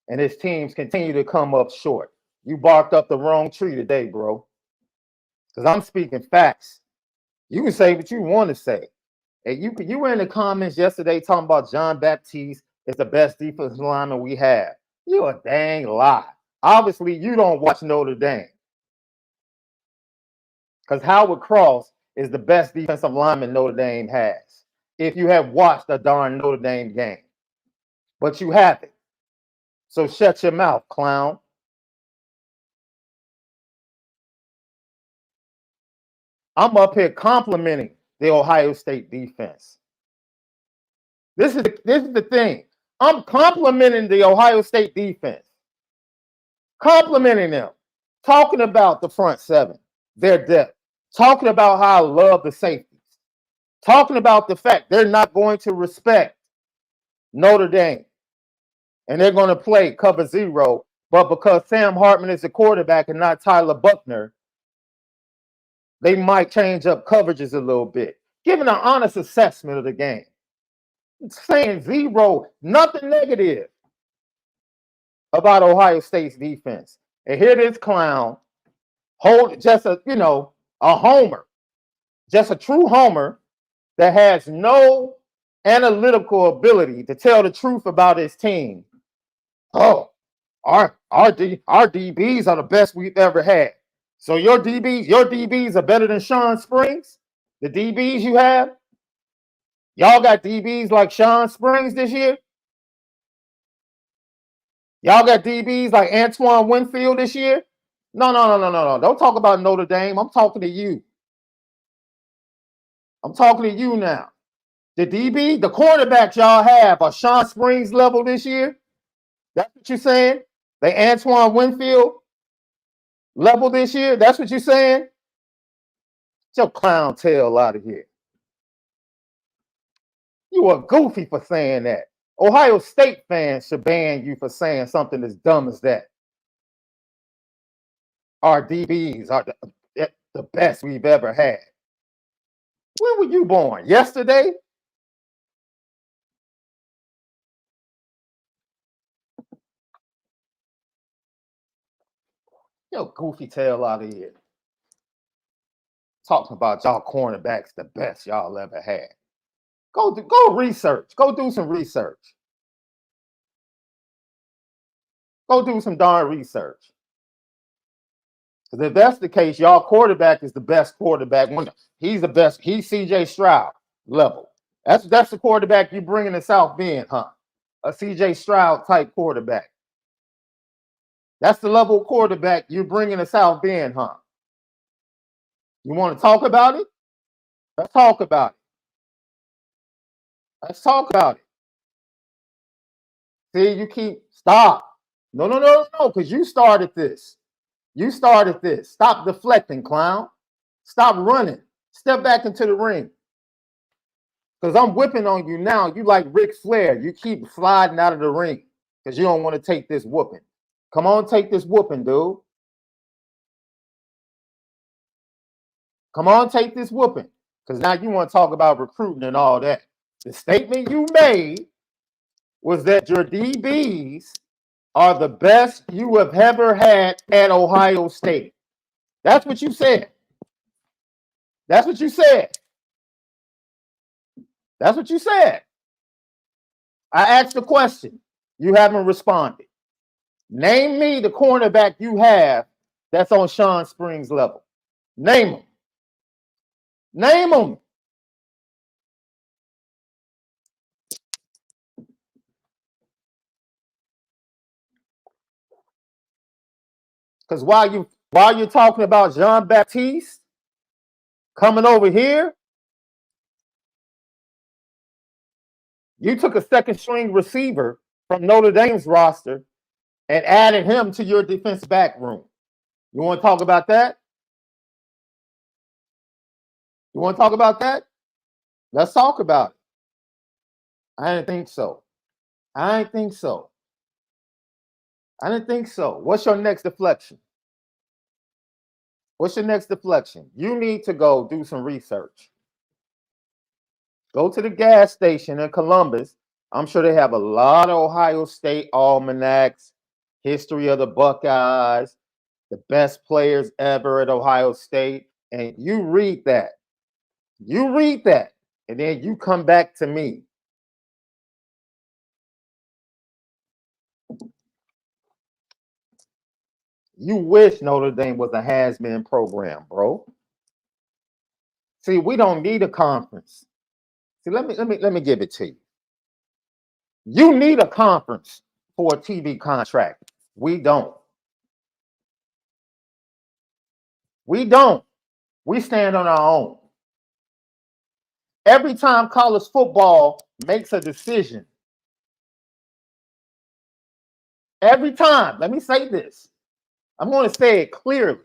and his teams continue to come up short. You barked up the wrong tree today, bro. Because I'm speaking facts. You can say what you want to say. And you were in the comments yesterday talking about John Baptiste is the best defensive lineman we have. You a dang lie. Obviously, you don't watch Notre Dame. Because Howard Cross is the best defensive lineman Notre Dame has. If you have watched a darn Notre Dame game. But you haven't. So shut your mouth, clown. I'm up here complimenting the Ohio State defense. This is the thing. I'm complimenting the Ohio State defense. Complimenting them. Talking about the front seven, their depth. Talking about how I love the safeties. Talking about the fact they're not going to respect Notre Dame. And they're going to play cover zero. But because Sam Hartman is the quarterback and not Tyler Buckner, they might change up coverages a little bit. Giving an honest assessment of the game. Saying zero, nothing negative about Ohio State's defense. And here this clown hold just a homer, just a true homer that has no analytical ability to tell the truth about his team. Oh, our DBs are the best we've ever had. So your DBs are better than Shaun Springs? The DBs you have? Y'all got DBs like Shaun Springs this year? Y'all got DBs like Antoine Winfield this year? No. Don't talk about Notre Dame. I'm talking to you. I'm talking to you now. The cornerbacks y'all have are Shaun Springs level this year? That's what you're saying? The Antoine Winfield level this year? That's what you're saying? Get your clown tail out of here. You are goofy for saying that. Ohio State fans should ban you for saying something as dumb as that. Our DBs are the best we've ever had. When were you born? Yesterday? Yo, goofy tail out of here. Talking about y'all cornerbacks the best y'all ever had. Go research. Go do some research. Go do some darn research. Because if that's the case, y'all quarterback is the best quarterback. He's the best. He's CJ Stroud level. That's the quarterback you bring in the South Bend, huh? A CJ Stroud type quarterback. That's the level of quarterback you bring in the South Bend, huh? You want to talk about it? Let's talk about it. Let's talk about it. See, you keep stop. No, because you started this. You started this. Stop deflecting, clown. Stop running. Step back into the ring. Because I'm whipping on you now. You like Ric Flair. You keep sliding out of the ring because you don't want to take this whooping. Come on, take this whooping, dude. Come on, take this whooping. Because now you want to talk about recruiting and all that. The statement you made was that your DBs are the best you have ever had at Ohio State. That's what you said. That's what you said. That's what you said. I asked the question. You haven't responded. Name me the cornerback you have that's on Shaun Springs level. Name him. Name him. Because while you're talking about Jean Baptiste coming over here, you took a second string receiver from Notre Dame's roster and added him to your defense back room. You want to talk about that? You want to talk about that? Let's talk about it. I didn't think so. I didn't think so. I didn't think so. What's your next deflection? What's your next deflection? You need to go do some research. Go to the gas station in Columbus. I'm sure they have a lot of Ohio State almanacs, history of the Buckeyes, the best players ever at Ohio State. And you read that. You read that. And then you come back to me. You wish Notre Dame was a has-been program, bro. See, we don't need a conference. See, let me give it to you. You need a conference for a TV contract. We don't. We don't. We stand on our own. Every time college football makes a decision, every time, let me say this. I'm going to say it clearly.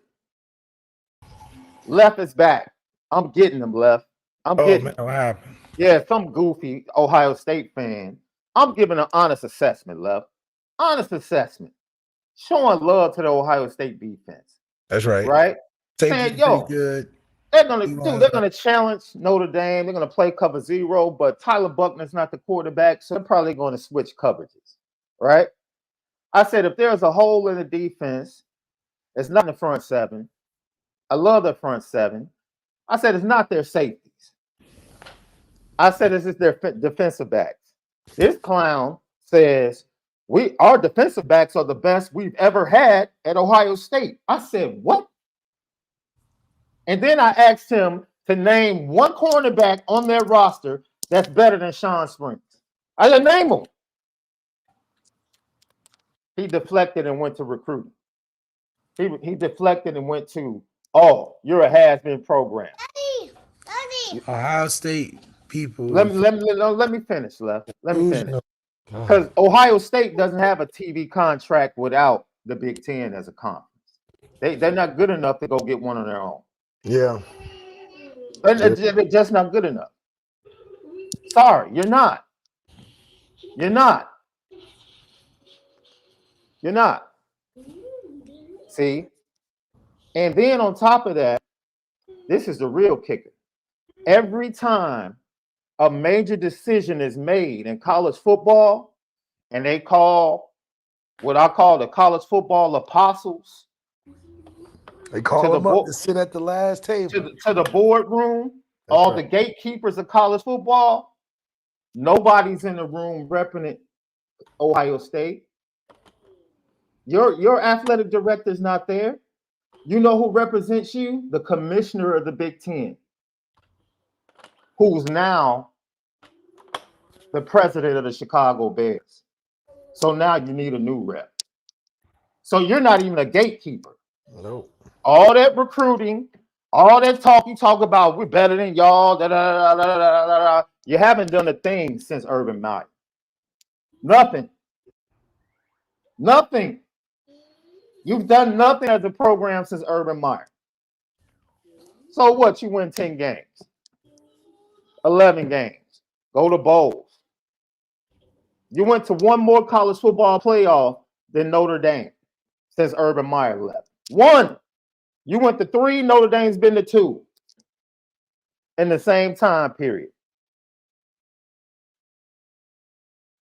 Left is back. I'm getting them, Left. I'm getting them. What happened? Yeah, some goofy Ohio State fan. I'm giving an honest assessment, Left. Honest assessment. Showing love to the Ohio State defense. That's right. Right? Saying, yo, good. They're gonna challenge Notre Dame. They're gonna play cover 0, but Tyler Buckner's not the quarterback, so they're probably going to switch coverages. Right? I said if there's a hole in the defense, it's not in the front seven. I love the front seven. I said it's not their safeties. I said it's just their defensive backs. This clown says our defensive backs are the best we've ever had at Ohio State. I said, what? And then I asked him to name one cornerback on their roster that's better than Shaun Springs. I didn't name him. He deflected and went to recruiting. He deflected and went to, oh, you're a has-been program. Ohio State people. Let me finish, Left. Let me finish. Because Ohio State doesn't have a TV contract without the Big Ten as a conference. They're not good enough to go get one on their own. Yeah. They're just not good enough. Sorry, you're not. You're not. You're not. See? And then on top of that, this is the real kicker. Every time a major decision is made in college football, and they call what I call the college football apostles. They call them up to sit at the last table. To the boardroom, all the gatekeepers of college football. Nobody's in the room representing Ohio State. Your athletic director's not there. You know who represents you? The commissioner of the Big Ten, who's now the president of the Chicago Bears. So now you need a new rep. So you're not even a gatekeeper. Nope. All that recruiting, all that talk you talk about, we're better than y'all. You haven't done a thing since Urban Meyer. Nothing. Nothing. You've done nothing as a program since Urban Meyer. So what? You win 10 games, 11 games, go to bowls. You went to one more college football playoff than Notre Dame since Urban Meyer left. One. You went to 3, Notre Dame's been to 2 in the same time period.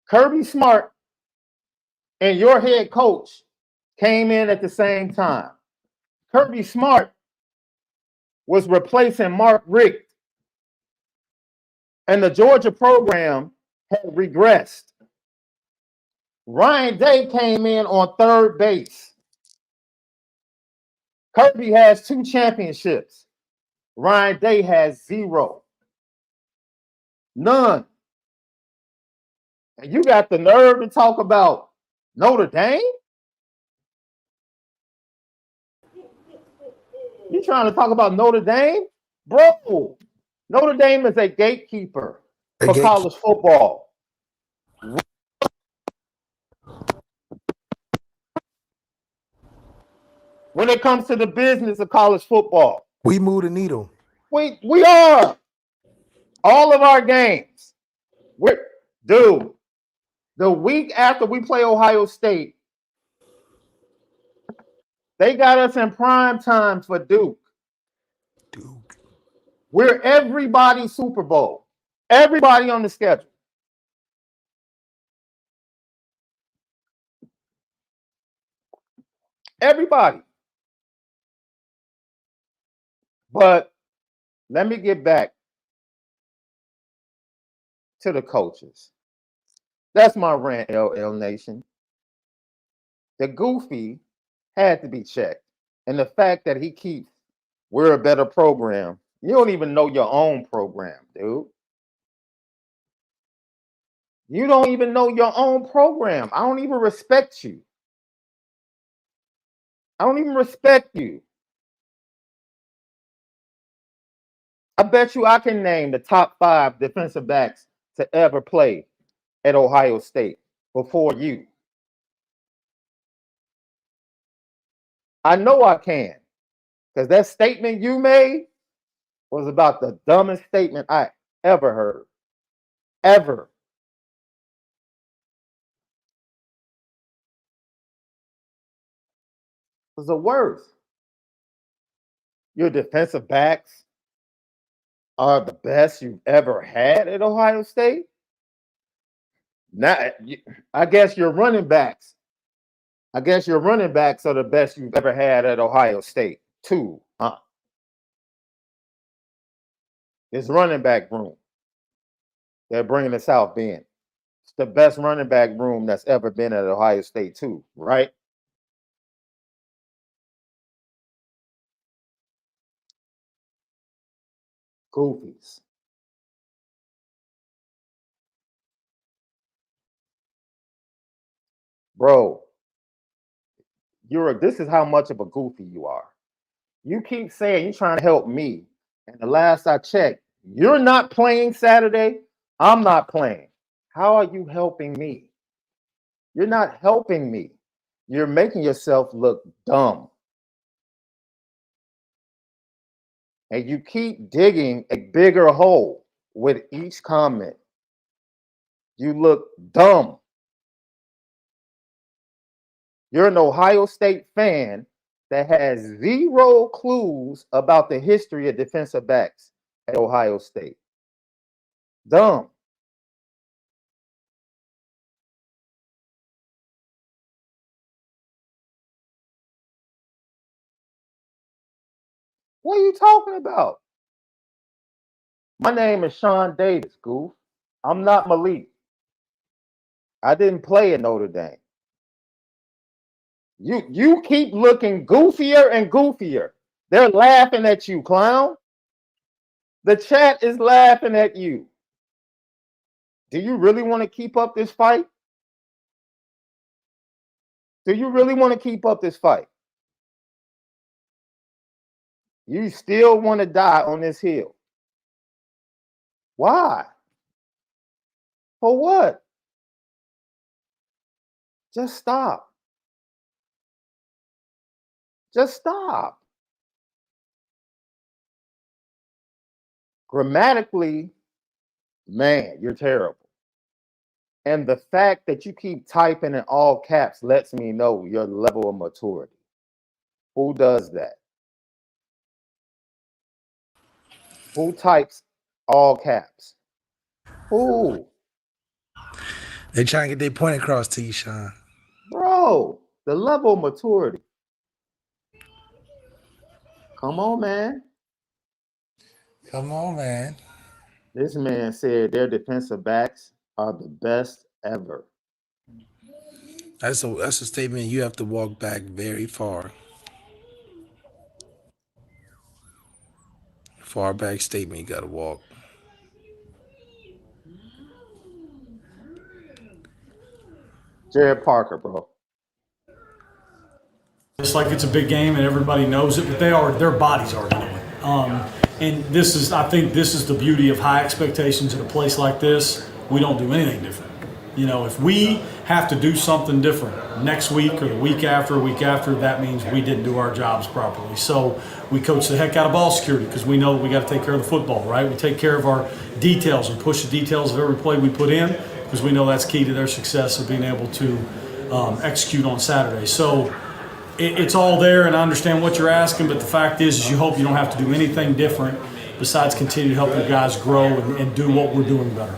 Kirby Smart and your head coach came in at the same time. Kirby Smart was replacing Mark Richt, and the Georgia program had regressed. Ryan Day came in on third base. Kirby has 2 championships. Ryan Day has 0. None. And you got the nerve to talk about Notre Dame? You trying to talk about Notre Dame? Bro, Notre Dame is a gatekeeper for college football. When it comes to the business of college football, we move the needle. We are. All of our games. Dude, the week after we play Ohio State, they got us in prime time for Duke. We're everybody's Super Bowl. Everybody on the schedule. Everybody. But let me get back to the coaches. That's my rant, LL Nation. The goofy had to be checked. And the fact that he keeps, we're a better program. You don't even know your own program, dude. You don't even know your own program. I don't even respect you. I don't even respect you. I bet you I can name the top 5 defensive backs to ever play at Ohio State before you. I know I can. Because that statement you made was about the dumbest statement I ever heard. Ever. It was the worst. Your defensive backs are the best you've ever had at Ohio State? Now, I guess your running backs. I guess your running backs are the best you've ever had at Ohio State, too. It's running back room. They're bringing the South Bend. It's the best running back room that's ever been at Ohio State, too, right? Goofies. Bro, this is how much of a goofy you are. You keep saying you're trying to help me. And the last I checked, you're not playing Saturday. I'm not playing. How are you helping me? You're not helping me. You're making yourself look dumb. And you keep digging a bigger hole with each comment. You look dumb. You're an Ohio State fan that has 0 clues about the history of defensive backs at Ohio State. Dumb. What are you talking about? My name is Shaun Davis, goof. I'm not Malik. I didn't play at Notre Dame. You keep looking goofier and goofier. They're laughing at you, clown. The chat is laughing at you. Do you really want to keep up this fight? Do you really want to keep up this fight? You still want to die on this hill. Why? For what? Just stop. Just stop. Grammatically, man, you're terrible. And the fact that you keep typing in all caps lets me know your level of maturity. Who does that? Who types all caps? Who? They trying to get their point across to you, Shaun. Bro, the level of maturity. Come on, man. Come on, man. This man said their defensive backs are the best ever. That's a statement you have to walk back very far. Far back statement you gotta walk. Jared Parker, bro. It's like it's a big game and everybody knows it, but their bodies already know it. And I think this is the beauty of high expectations at a place like this. We don't do anything different. You know, if we have to do something different next week or the week after, that means we didn't do our jobs properly. So we coach the heck out of ball security because we know we got to take care of the football, right? We take care of our details and push the details of every play we put in because we know that's key to their success of being able to execute on Saturday. So it's all there, and I understand what you're asking, but the fact is you hope you don't have to do anything different besides continue to help your guys grow and do what we're doing better.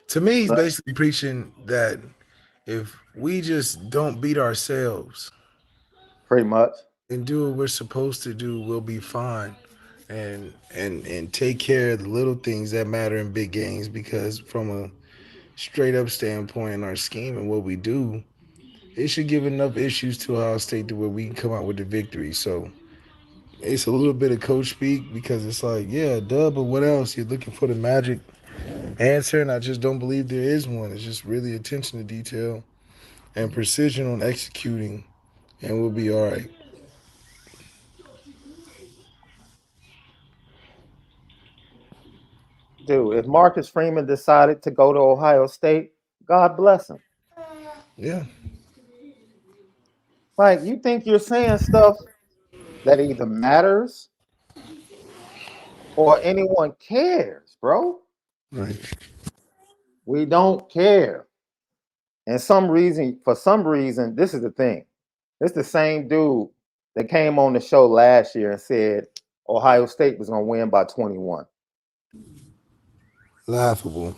To me, he's basically preaching that if we just don't beat ourselves, Pretty much, and do what we're supposed to do, we'll be fine. And take care of the little things that matter in big games, because from a straight up standpoint in our scheme and what we do, it should give enough issues to Ohio State to where we can come out with the victory. So it's a little bit of coach speak because it's like, yeah, duh, but what else? You're looking for the magic answer, and I just don't believe there is one. It's just really attention to detail and precision on executing, and we'll be all right. dude. If Marcus Freeman decided to go to Ohio State, God bless him. Yeah. Like, you think you're saying stuff that either matters or anyone cares, bro? Right. We don't care. And for some reason, this is the thing. It's the same dude that came on the show last year and said Ohio State was going to win by 21. Laughable.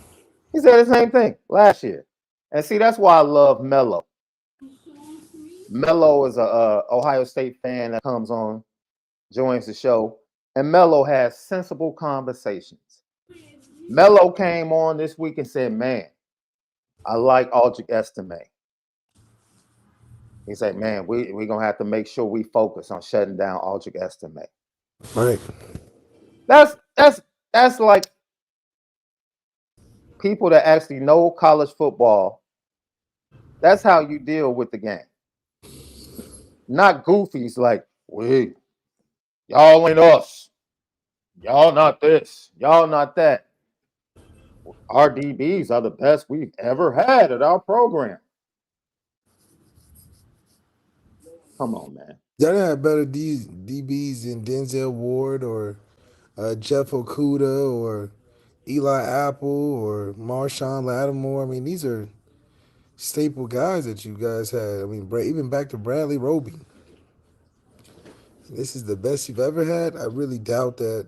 He said the same thing last year. And see, that's why I love Melo. Melo is a Ohio State fan that comes on, joins the show, and Melo has sensible conversations. Melo came on this week and said, man, I like Aldrich Estime. He said, man, we're going to have to make sure we focus on shutting down Aldrich Estime. Right. That's like people that actually know college football. That's how you deal with the game. Not goofies like, y'all ain't us. Y'all not this. Y'all not that. Our DBs are the best we've ever had at our program. Come on, man. Y'all didn't have better DBs than Denzel Ward or Jeff Okuda or Eli Apple or Marshawn Lattimore. I mean, these are staple guys that you guys had. I mean, even back to Bradley Roby. This is the best you've ever had? I really doubt that.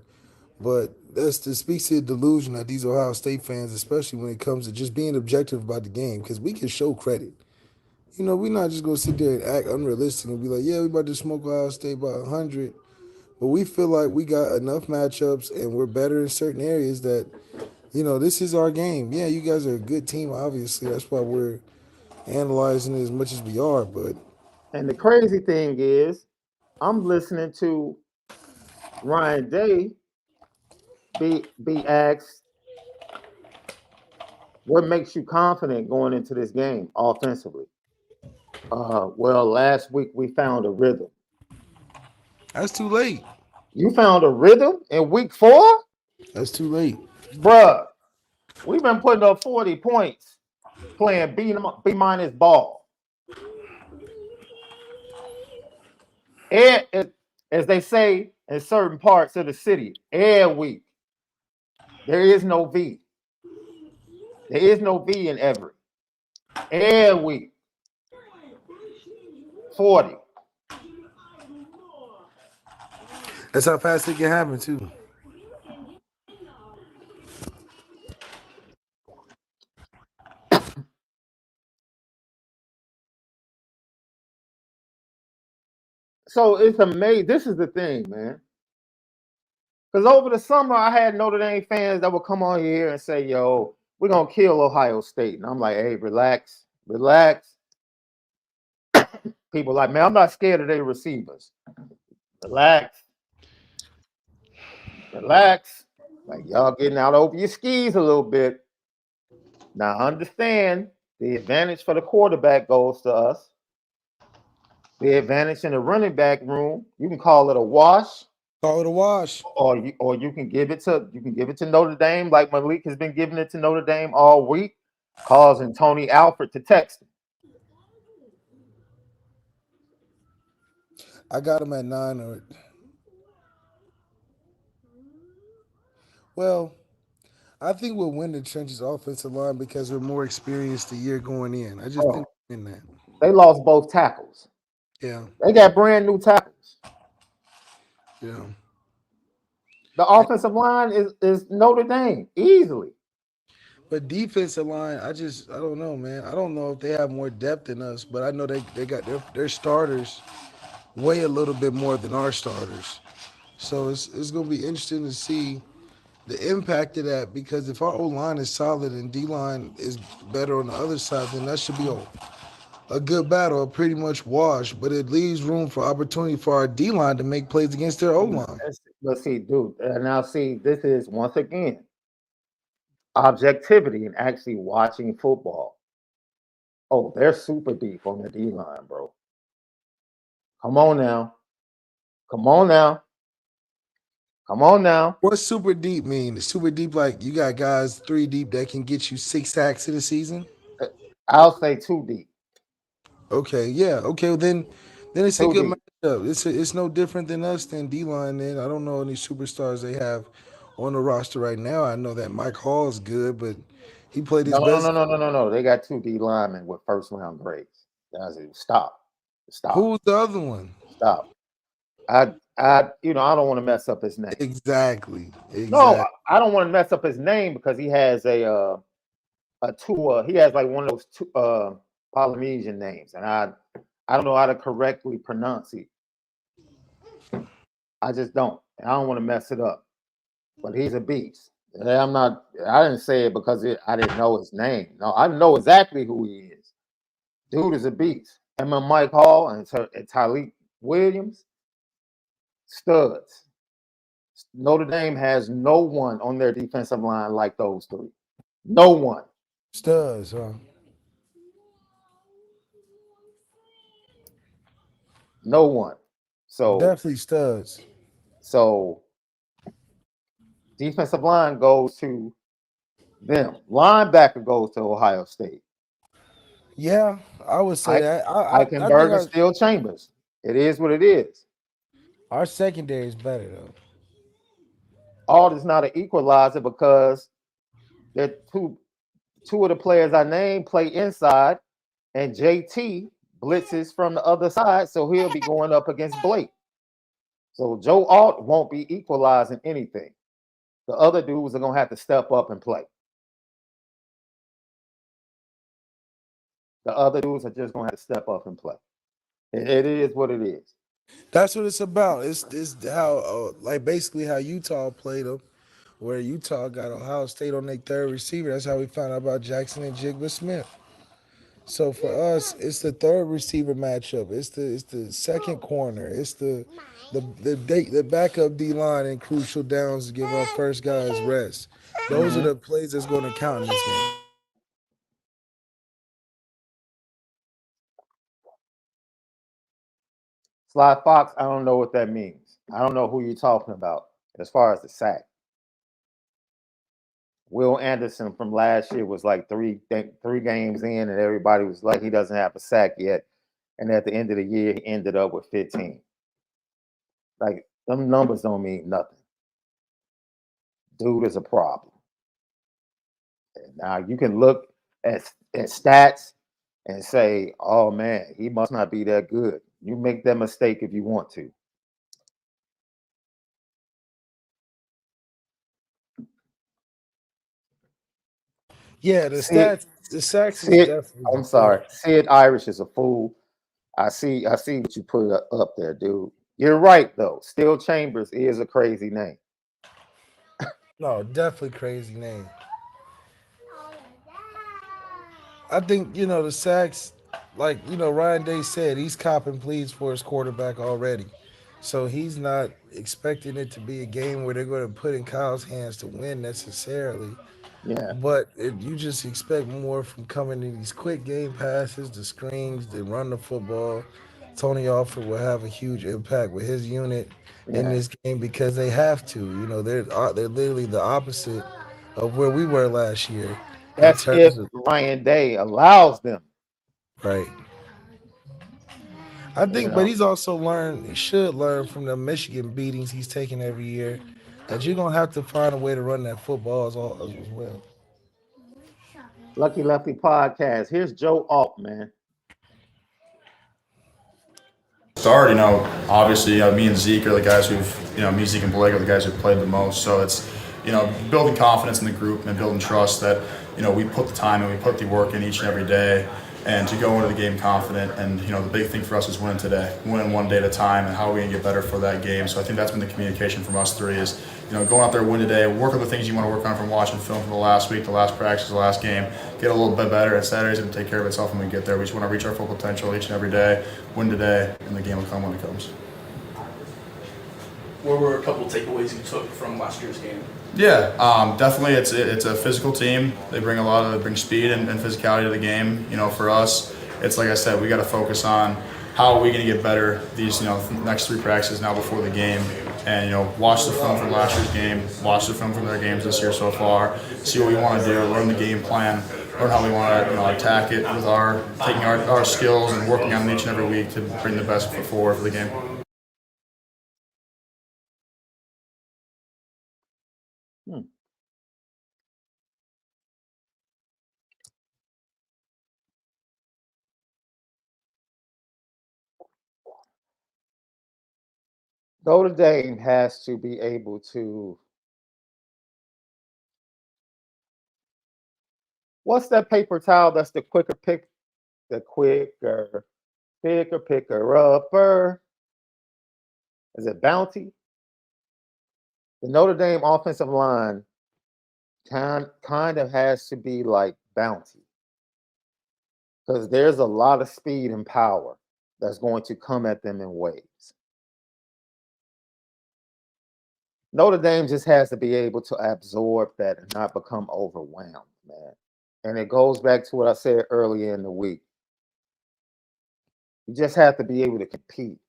But that speaks to the delusion that these Ohio State fans, especially when it comes to just being objective about the game, because we can show credit. You know, we're not just going to sit there and act unrealistic and be like, yeah, we about to smoke Ohio State by 100. But we feel like we got enough matchups and we're better in certain areas that, you know, this is our game. Yeah, you guys are a good team, obviously. That's why we're analyzing it as much as we are. And the crazy thing is, I'm listening to Ryan Day be asked, what makes you confident going into this game offensively? Well, last week we found a rhythm. That's too late. You found a rhythm in week 4? That's too late. Bruh, we've been putting up 40 points playing B- ball. And as they say in certain parts of the city, every week, there is no V. There is no V in every. Every week, 40. That's how fast it can happen, too. So it's amazing. This is the thing, man. Because over the summer, I had Notre Dame fans that would come on here and say, yo, we're gonna kill Ohio State. And I'm like, hey, relax, relax. People like, man, I'm not scared of their receivers. Relax, relax. Like y'all getting out over your skis a little bit. Now understand the advantage for the quarterback goes to us. The advantage in the running back room, you can call it a wash, Call it a wash. or you can give it to Notre Dame, like Malik has been giving it to Notre Dame all week, causing Tony Alford to text him. I got him at 9 or well, I think we'll win the trenches offensive line because we're more experienced a year going in. I just think we'll win that. They lost both tackles. Yeah. They got brand new tackles. Yeah. The offensive line is Notre Dame easily. But defensive line, I don't know, man. I don't know if they have more depth than us, but I know they got their starters way a little bit more than our starters. So it's gonna be interesting to see the impact of that, because if our O line is solid and D line is better on the other side, then that should be a good battle, a pretty much wash. But it leaves room for opportunity for our D line to make plays against their O line. Let's see, dude. Now, see, this is once again objectivity and actually watching football. Oh, they're super deep on the D line, bro. Come on now. Come on now. Come on now. What's super deep mean? Is super deep like you got guys 3 deep that can get you 6 sacks in a season? I'll say too deep. Okay, yeah. Okay, well then it's a Too good deep. matchup. It's no different than us than D line. Then I don't know any superstars they have on the roster right now. I know that Mike Hall is good, but he played his best. No. They got 2 D linemen with first round grades. That's it. Stop. Who's the other one? Stop. I don't want to mess up his name. Exactly. No, I don't want to mess up his name because he has he has like one of those Polynesian names, and I don't know how to correctly pronounce it. I just don't. I don't want to mess it up. But he's a beast. I didn't say it because I didn't know his name. No, I know exactly who he is. Dude is a beast. And Mike Hall and Tyleek Williams, studs. Notre Dame has no one on their defensive line like those 3. No one. Studs, huh? No one. So definitely studs. So defensive line goes to them. Linebacker goes to Ohio State. Yeah, I would say that. I think Eichenberger, Steel Chambers. It is what it is. Our secondary is better though. All is not an equalizer because they're two of the players I named play inside, and JT blitzes from the other side, so he'll be going up against Blake. So Joe Alt won't be equalizing anything. The other dudes are gonna have to step up and play. The other dudes are just gonna have to step up and play. It is what it is. That's what it's about. It's how like basically how Utah played them, where Utah got Ohio State on their third receiver. That's how we found out about Jackson and Jigba Smith. So for us, it's the third receiver matchup. It's the second corner. It's the backup D line in crucial downs to give our first guys rest. Those are the plays that's going to count in this game. Sly Fox, I don't know what that means. I don't know who you're talking about as far as the sack. Will Anderson from last year was like three games in, and everybody was like, he doesn't have a sack yet. And at the end of the year, he ended up with 15. Like, them numbers don't mean nothing. Dude is a problem. Now, you can look at stats and say, oh, man, he must not be that good. You make that mistake if you want to. Yeah, the sacks is definitely. I'm sorry. Sid Irish is a fool. I see what you put up there, dude. You're right, though. Steel Chambers is a crazy name. No, definitely crazy name. I think, the sacks, like, Ryan Day said, he's copping pleas for his quarterback already. So he's not expecting it to be a game where they're going to put in Kyle's hands to win necessarily. Yeah, But you just expect more from coming in these quick game passes, the screens, they run the football. Tony Alford will have a huge impact with his unit in yeah. this game because they have to. They're literally the opposite of where we were last year in That's if terms of Ryan Day allows them. right. I You think, but know, he's also he should learn from the Michigan beatings he's taking every year that you're gonna have to find a way to run that football as well. Lucky Lefty podcast. Here's Joe Alt, man. Start, obviously, me and Zeke are the guys who've, me, Zeke and Blake are the guys who've played the most. So it's, building confidence in the group and building trust that, we put the time and we put the work in each and every day, and to go into the game confident. And, the big thing for us is winning today, winning one day at a time, and how are we going to get better for that game. So I think that's been the communication from us three is, going out there, win today, work on the things you want to work on from watching film from the last week, the last practice, the last game, get a little bit better. And Saturday's going to take care of itself when we get there. We just want to reach our full potential each and every day, win today, and the game will come when it comes. What were a couple of takeaways you took from last year's game? Yeah, definitely. It's a physical team. They bring bring speed and physicality to the game. For us, it's like I said, we got to focus on how are we going to get better these next three practices now before the game, and watch the film from last year's game, watch the film from their games this year so far, see what we want to do, learn the game plan, learn how we want to attack it with taking our skills and working on them each and every week to bring the best foot forward for the game. Notre Dame has to be able to. What's that paper towel? That's the picker upper. Is it Bounty? The Notre Dame offensive line kind of has to be like Bounty, because there's a lot of speed and power that's going to come at them in waves. Notre Dame just has to be able to absorb that and not become overwhelmed, man. And it goes back to what I said earlier in the week. You just have to be able to compete.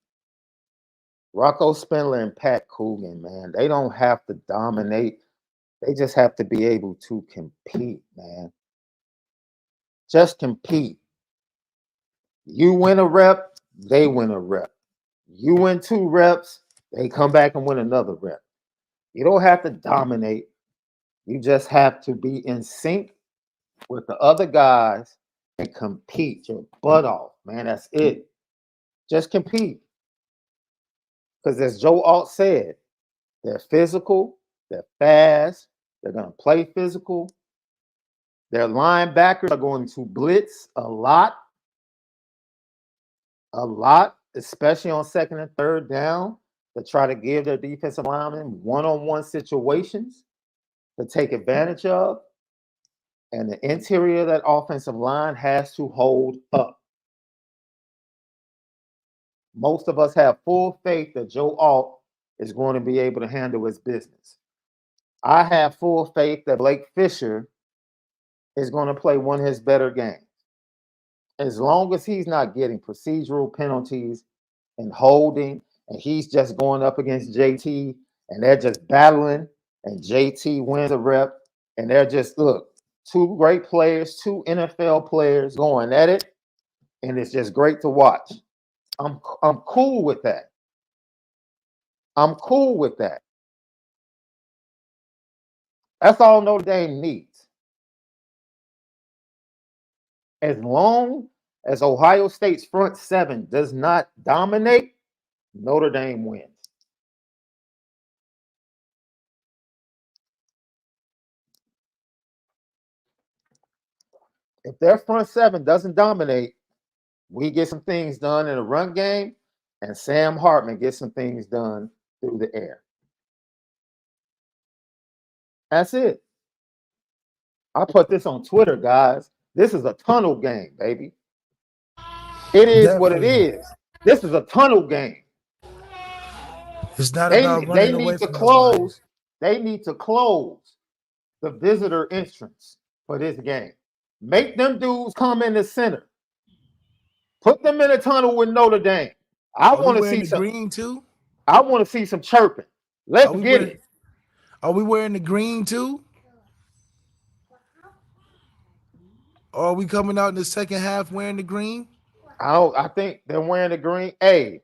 Rocco Spindler and Pat Coogan, man, they don't have to dominate. They just have to be able to compete, man. Just compete. You win a rep, they win a rep. You win 2 reps, they come back and win another rep. You don't have to dominate. You just have to be in sync with the other guys and compete your butt off, man. That's it. Just compete. Because as Joe Alt said, they're physical, they're fast, they're going to play physical. Their linebackers are going to blitz a lot, especially on second and third down, to try to give their defensive linemen one-on-one situations to take advantage of. And the interior of that offensive line has to hold up. Most of us have full faith that Joe Alt is going to be able to handle his business. I have full faith that Blake Fisher is going to play one of his better games. As long as he's not getting procedural penalties and holding, and he's just going up against JT, and they're just battling, and JT wins a rep, and they're just, look, 2 great players, 2 NFL players going at it, and it's just great to watch. I'm cool with that. I'm cool with that. That's all Notre Dame needs. As long as Ohio State's front 7 does not dominate, Notre Dame wins. If their front 7 doesn't dominate, we get some things done in the run game, and Sam Hartman gets some things done through the air. That's it. I put this on Twitter, guys. This is a tunnel game, baby. It is what it Definitely. is. This is a tunnel game. It's not They about they running away need to from nobody. close. They need to close the visitor entrance for this game. Make them dudes come in the center. Put them in a tunnel with Notre Dame. I Are we want to wearing see the some. green too? I want to see some chirping. Let's Are we get wearing? it. Are we wearing the green too? Or are we coming out in the second half wearing the green? I think they're wearing the green. Hey,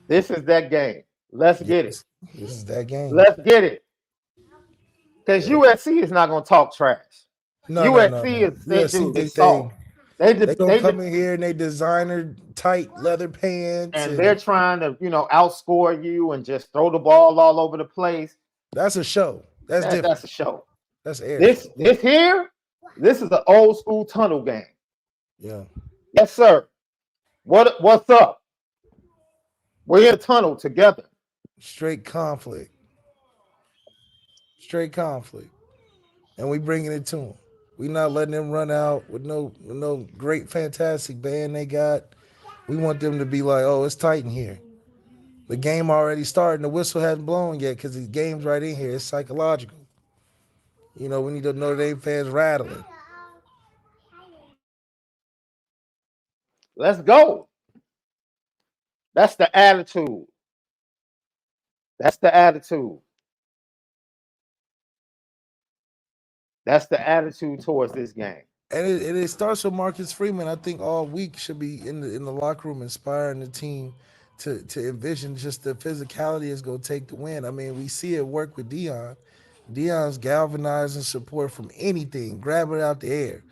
this is that game. Let's get it. Yes, this is that game. Let's get it. Because Yeah. USC is not gonna talk trash. No. USC is they USC, dude, they soft. they gonna come in here in they designer tight leather pants, and they're trying to, outscore you and just throw the ball all over the place. that's a show. That's different. That's a show. That's air This show. this is an old school tunnel game. Yeah. Yes, sir. What's up? We're in a tunnel together. Straight conflict. Straight conflict. And we bringing it to them. We not letting them run out with no great fantastic band they got. We want them to be like, oh, it's tight in here. The game already started and the whistle hasn't blown yet because the game's right in here. It's psychological. We need the Notre Dame fans rattling. Let's go. That's the attitude. That's the attitude. That's the attitude towards this game. And it starts with Marcus Freeman. I think all week should be in the locker room inspiring the team to envision just the physicality is going to take the win. I mean, we see it work with Dion. Dion's galvanizing support from anything, grab it out the air.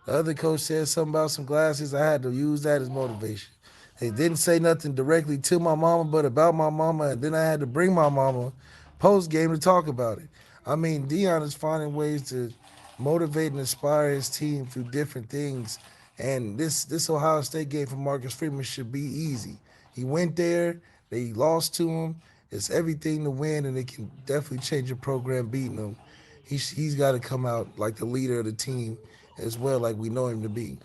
The other coach said something about some glasses. I had to use that as motivation. He didn't say nothing directly to my mama, but about my mama, and then I had to bring my mama post game to talk about it. I mean, Dion is finding ways to motivate and inspire his team through different things. And this Ohio State game for Marcus Freeman should be easy. He went there, they lost to him. It's everything to win, and it can definitely change your program beating him. He's got to come out like the leader of the team as well, like we know him to be.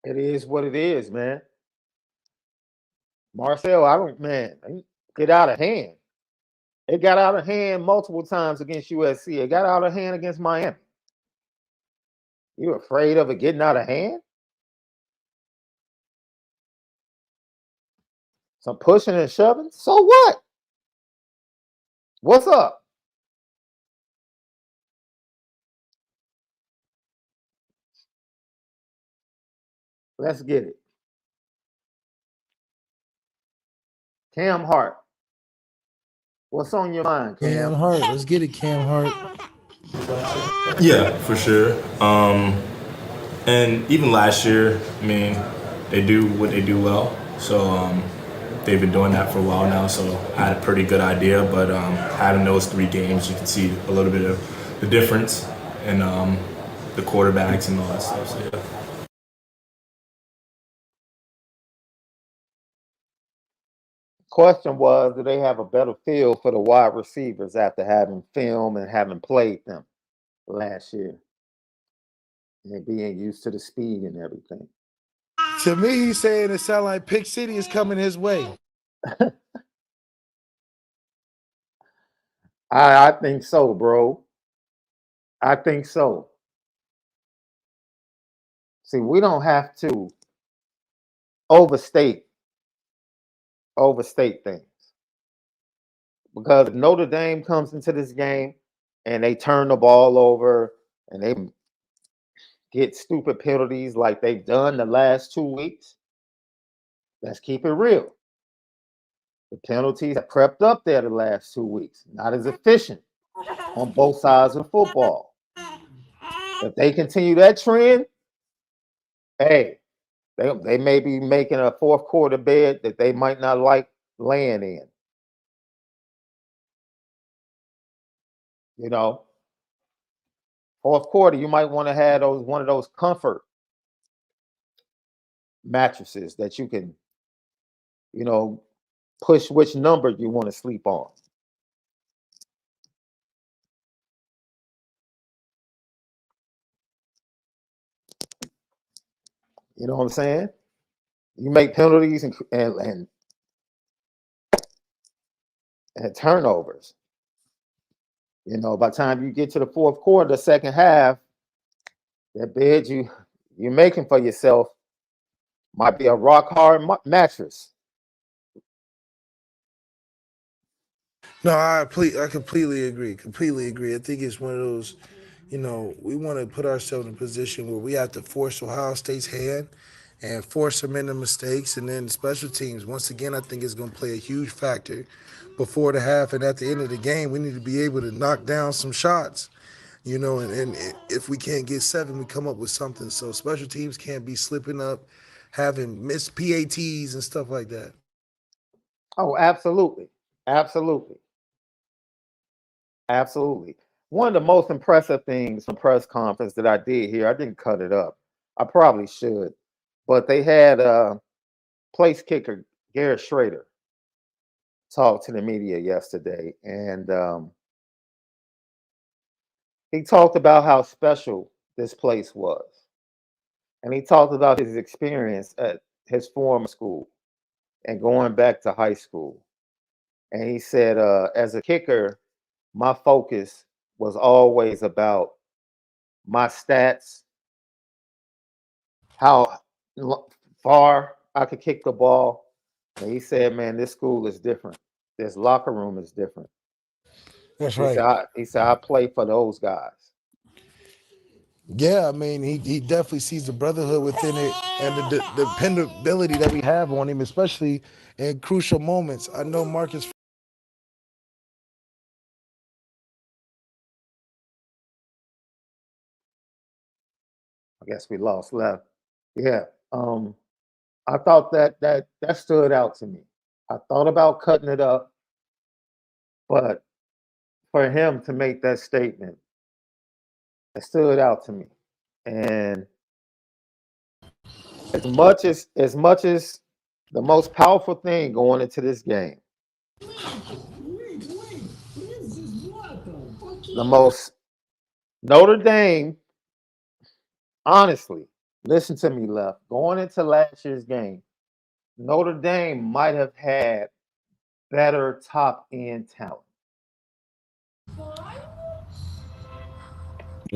It is what it is, man. Marcel, get out of hand. It got out of hand multiple times against USC. It got out of hand against Miami. You afraid of it getting out of hand? Some pushing and shoving? So what? What's up? Let's get it. Cam Hart. What's on your mind, Cam Cam? Hart. Let's get it, Cam Hart. Yeah, for sure. And even last year, I mean, they do what they do well. So they've been doing that for a while now. So I had a pretty good idea. But having those 3 games, you can see a little bit of the difference in the quarterbacks and all that stuff. So yeah. Question was, do they have a better feel for the wide receivers after having film and having played them last year and being used to the speed and everything? To me, he's saying it sounds like Pick City is coming his way. I think so, bro. I think so. See, we don't have to overstate things. Because if Notre Dame comes into this game and they turn the ball over and they get stupid penalties like they've done the last 2 weeks, let's keep it real. The penalties have crept up there the last 2 weeks, not as efficient on both sides of the football. If they continue that trend, hey, they may be making a fourth quarter bed that they might not like laying in. Fourth quarter, you might want to have one of those comfort mattresses that you can, push which number you want to sleep on. You know what I'm saying? You make penalties and turnovers. You know, by the time you get to the fourth quarter, the second half, that bed you're making for yourself might be a rock hard mattress. No, I completely agree. Completely agree. I think it's one of those, we want to put ourselves in a position where we have to force Ohio State's hand and force them into mistakes. And then special teams, once again, I think is going to play a huge factor before the half and at the end of the game. We need to be able to knock down some shots, and if we can't get 7, we come up with something. So special teams can't be slipping up, having missed PATs and stuff like that. Oh, absolutely. Absolutely. Absolutely. One of the most impressive things from press conference that I did here, I didn't cut it up. I probably should, but they had place kicker Garrett Schrader talk to the media yesterday, and he talked about how special this place was, and he talked about his experience at his former school and going back to high school. And he said, as a kicker, my focus was always about my stats, how far I could kick the ball. And he said, man, this school is different. This locker room is different. That's right. He said, I play for those guys. Yeah, I mean, he definitely sees the brotherhood within it and the dependability that we have on him, especially in crucial moments. I know Marcus. I guess we lost left. Yeah. I thought that stood out to me. I thought about cutting it up, but for him to make that statement, it stood out to me. And as much as the most powerful thing going into this game, the most Notre Dame, honestly, listen to me, Left. Going into last year's game, Notre Dame might have had better top end talent.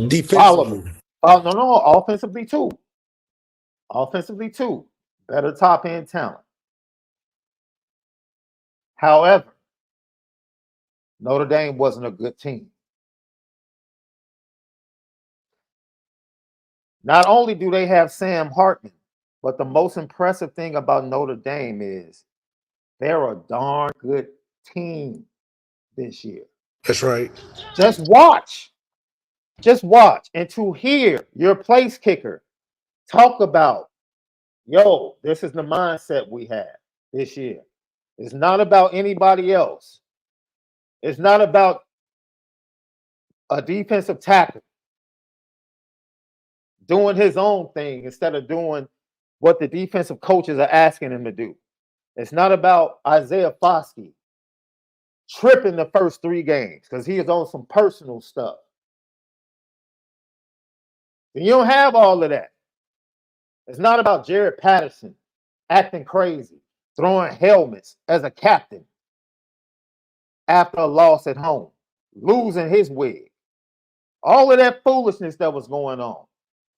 Defensively. Oh no, offensively too. Offensively too. Better top end talent. However, Notre Dame wasn't a good team. Not only do they have Sam Hartman, but the most impressive thing about Notre Dame is they're a darn good team this year. That's right. Just watch. Just watch. And to hear your place kicker talk about, yo, this is the mindset we have this year. It's not about anybody else. It's not about a defensive tackle doing his own thing instead of doing what the defensive coaches are asking him to do. It's not about Isaiah Foskey tripping the first 3 games because he is on some personal stuff. And you don't have all of that. It's not about Jared Patterson acting crazy, throwing helmets as a captain after a loss at home, losing his wig. All of that foolishness that was going on.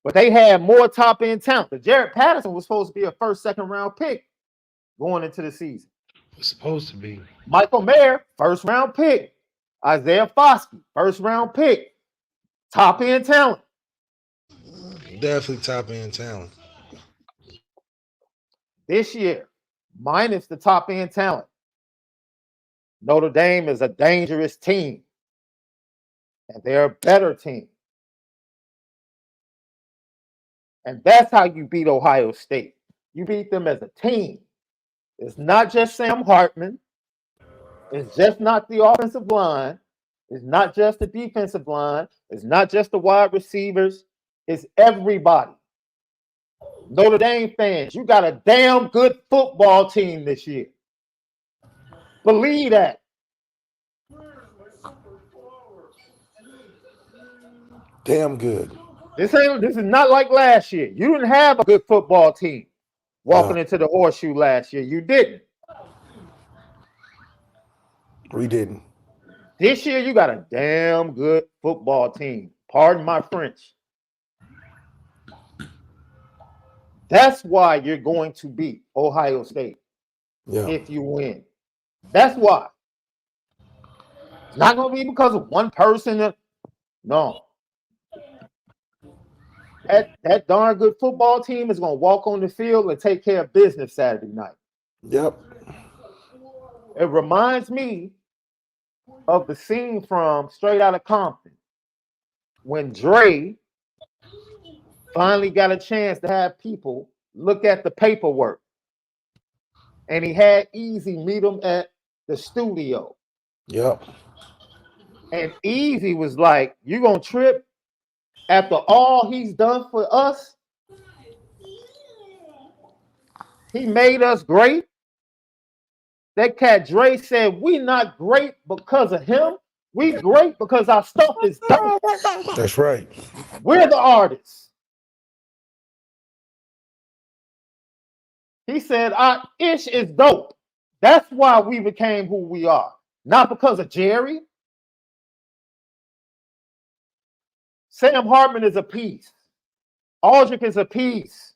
But they had more top end talent. The Jared Patterson was supposed to be a first, second round pick going into the season. It's supposed to be. Michael Mayer, first round pick. Isaiah Foskey, first round pick. Top end talent. Definitely top end talent. This year, minus the top end talent, Notre Dame is a dangerous team. And they're a better team. And that's how you beat Ohio State. You beat them as a team. It's not just Sam Hartman. It's just not the offensive line. It's not just the defensive line. It's not just the wide receivers. It's everybody. Notre Dame fans, you got a damn good football team this year. Believe that. Damn good. This is not like last year. You didn't have a good football team walking into the horseshoe last year. You didn't. We didn't. This year, you got a damn good football team. Pardon my French. That's why you're going to beat Ohio State if you win. That's why. It's not going to be because of one person. No. That darn good football team is going to walk on the field and take care of business Saturday night. Yep. It reminds me of the scene from Straight Outta Compton when Dre finally got a chance to have people look at the paperwork. And he had Easy meet him at the studio. Yep. And Easy was like, "You gonna trip after all he's done for us? He made us great." That cat Dre said, "We not great because of him. We great because our stuff is dope." That's right. We're the artists. He said, "Our ish is dope. That's why we became who we are. Not because of Jerry. Sam Hartman is a piece. Aldrich is a piece.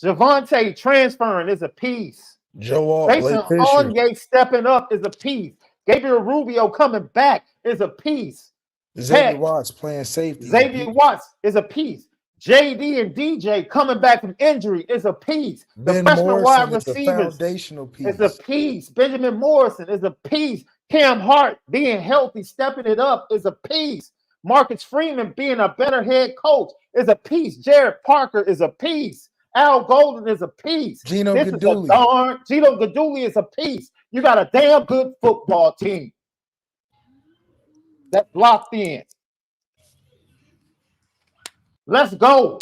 Javante transferring is a piece. Joe Jason Blake Fisher. Onye stepping up is a piece. Gabriel Rubio coming back is a piece. Xavier Watts playing safety. Xavier Watts is a piece. JD and DJ coming back from injury is a piece. The Ben freshman Morrison wide is a receivers foundational piece. is a piece. Benjamin Morrison is a piece. Cam Hart being healthy, stepping it up is a piece. Marcus Freeman being a better head coach is a piece. Jared Parker is a piece. Al Golden is a piece. Gino Gino Gaduli is a piece. You got a damn good football team that's locked in. Let's go.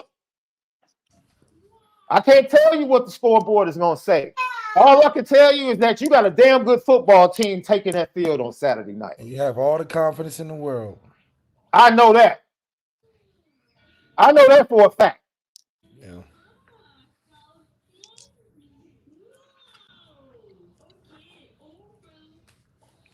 I can't tell you what the scoreboard is going to say. All I can tell you is that you got a damn good football team taking that field on Saturday night. And you have all the confidence in the world. I know that. I know that for a fact. Yeah.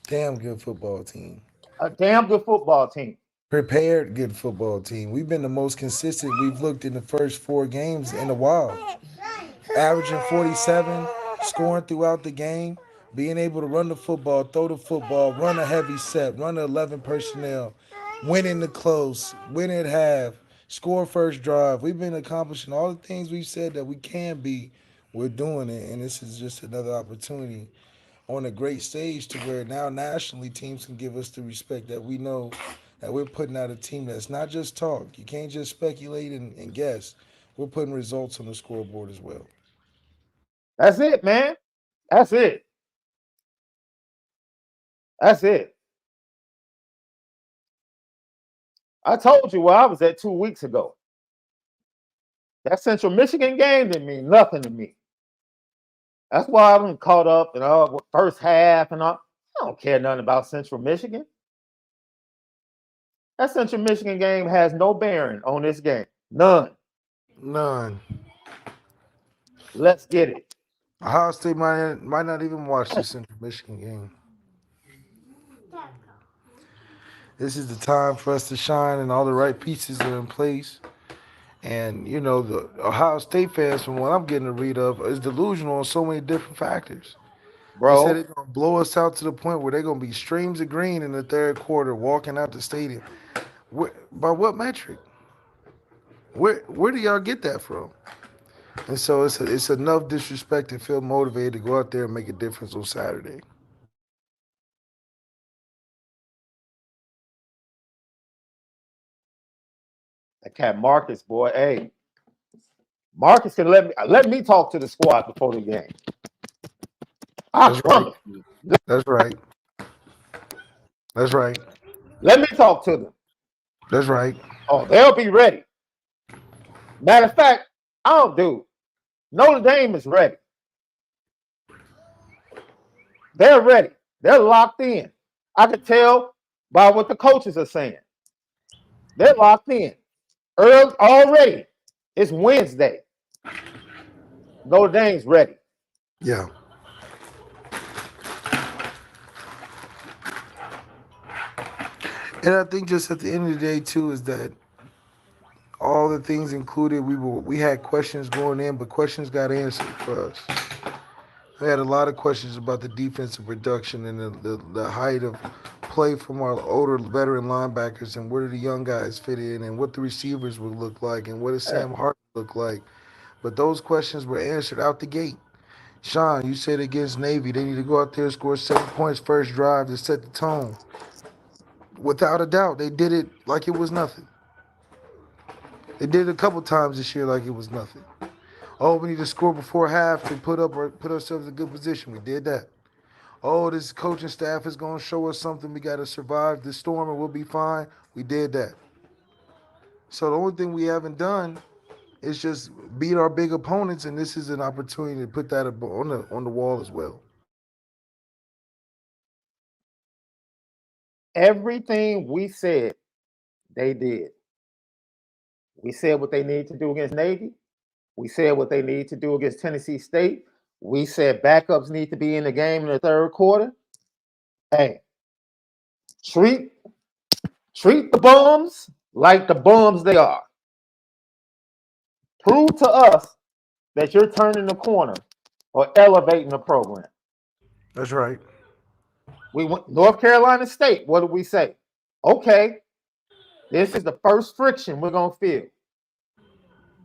Damn good football team. A damn good football team. Prepared good football team. We've been the most consistent we've looked in the first 4 games in a while. Averaging 47, scoring throughout the game, being able to run the football, throw the football, run a heavy set, run 11 personnel, winning the close, win at half, score first drive. We've been accomplishing all the things we've said that we can be. We're doing it, and this is just another opportunity on a great stage to where now nationally teams can give us the respect that we know that we're putting out a team that's not just talk. You can't just speculate and guess. We're putting results on the scoreboard as well. That's it, man. That's it. That's it. I told you where I was at 2 weeks ago. That Central Michigan game didn't mean nothing to me. That's why I've been caught up in first half and all. I don't care nothing about Central Michigan. That Central Michigan game has no bearing on this game. None. Let's get it. Ohio State might not even watch the Central Michigan game. This is the time for us to shine, and all the right pieces are in place. And, you know, the Ohio State fans, from what I'm getting to read of, is delusional on so many different factors. Bro. They said they're going to blow us out to the point where they're going to be streams of green in the third quarter walking out the stadium. By what metric? Where do y'all get that from? And so it's enough disrespect to feel motivated to go out there and make a difference on Saturday. That cat Marcus, boy, hey. Marcus can let me talk to the squad before the game. That's right. That's right. That's right. Let me talk to them. That's right. Oh, they'll be ready. Matter of fact, Notre Dame is ready. They're ready. They're locked in. I could tell by what the coaches are saying. They're locked in. Early already. It's Wednesday. Notre Dame's ready. Yeah. And I think just at the end of the day too is that all the things included, we had questions going in, but questions got answered for us. We had a lot of questions about the defensive production and the height of play from our older veteran linebackers and where do the young guys fit in and what the receivers would look like and what does Sam Hart look like. But those questions were answered out the gate. Shaun, you said against Navy, they need to go out there and score 7 points first drive to set the tone. Without a doubt, they did it like it was nothing. They did it a couple times this year like it was nothing. Oh, we need to score before half to put ourselves in a good position. We did that. Oh, this coaching staff is going to show us something. We got to survive the storm and we'll be fine. We did that. So the only thing we haven't done is just beat our big opponents, and this is an opportunity to put that on the wall as well. Everything we said, they did. We said what they need to do against Navy. We said what they need to do against Tennessee State. We said backups need to be in the game in the third quarter. Hey, treat the bums like the bums they are. Prove to us that you're turning the corner or elevating the program. That's right. We went North Carolina State. What did we say? Okay, this is the first friction we're gonna feel.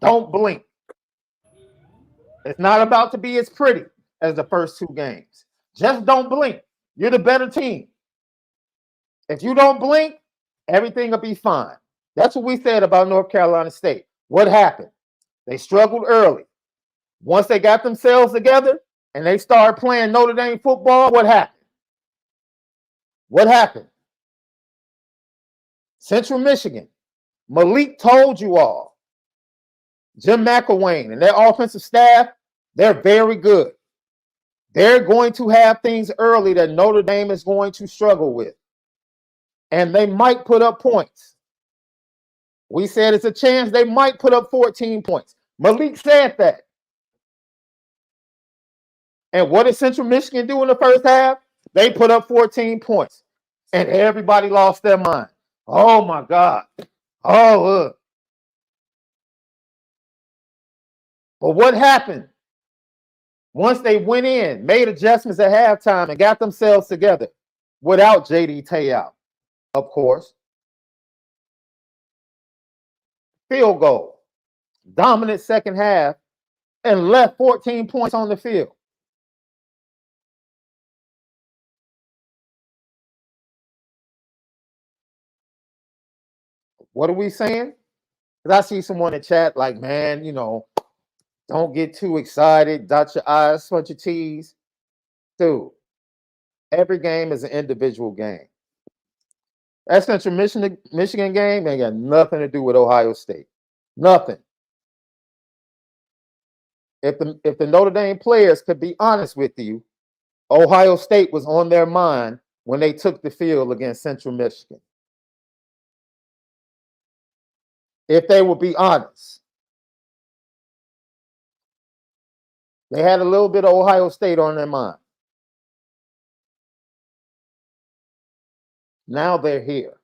Don't blink. It's not about to be as pretty as the first two games. Just don't blink. You're the better team. If you don't blink, everything will be fine. That's what we said about North Carolina State. What happened? They struggled early. Once they got themselves together and they started playing Notre Dame football, what happened? What happened? Central Michigan. Malik told you all. Jim McElwain and their offensive staff, they're very good. They're going to have things early that Notre Dame is going to struggle with. And they might put up points. We said it's a chance they might put up 14 points. Malik said that. And what did Central Michigan do in the first half? They put up 14 points. And everybody lost their mind. Oh, my God. Oh, But what happened? Once they went in, made adjustments at halftime, and got themselves together without J.D. Te'o, of course. Field goal. Dominant second half and left 14 points on the field. What are we saying? Because I see someone in chat like, man, don't get too excited. Dot your I's, bunch your T's. Dude, every game is an individual game. That Central Michigan game ain't got nothing to do with Ohio State. Nothing. If the Notre Dame players could be honest with you, Ohio State was on their mind when they took the field against Central Michigan. If they would be honest. They had a little bit of Ohio State on their mind. Now they're here.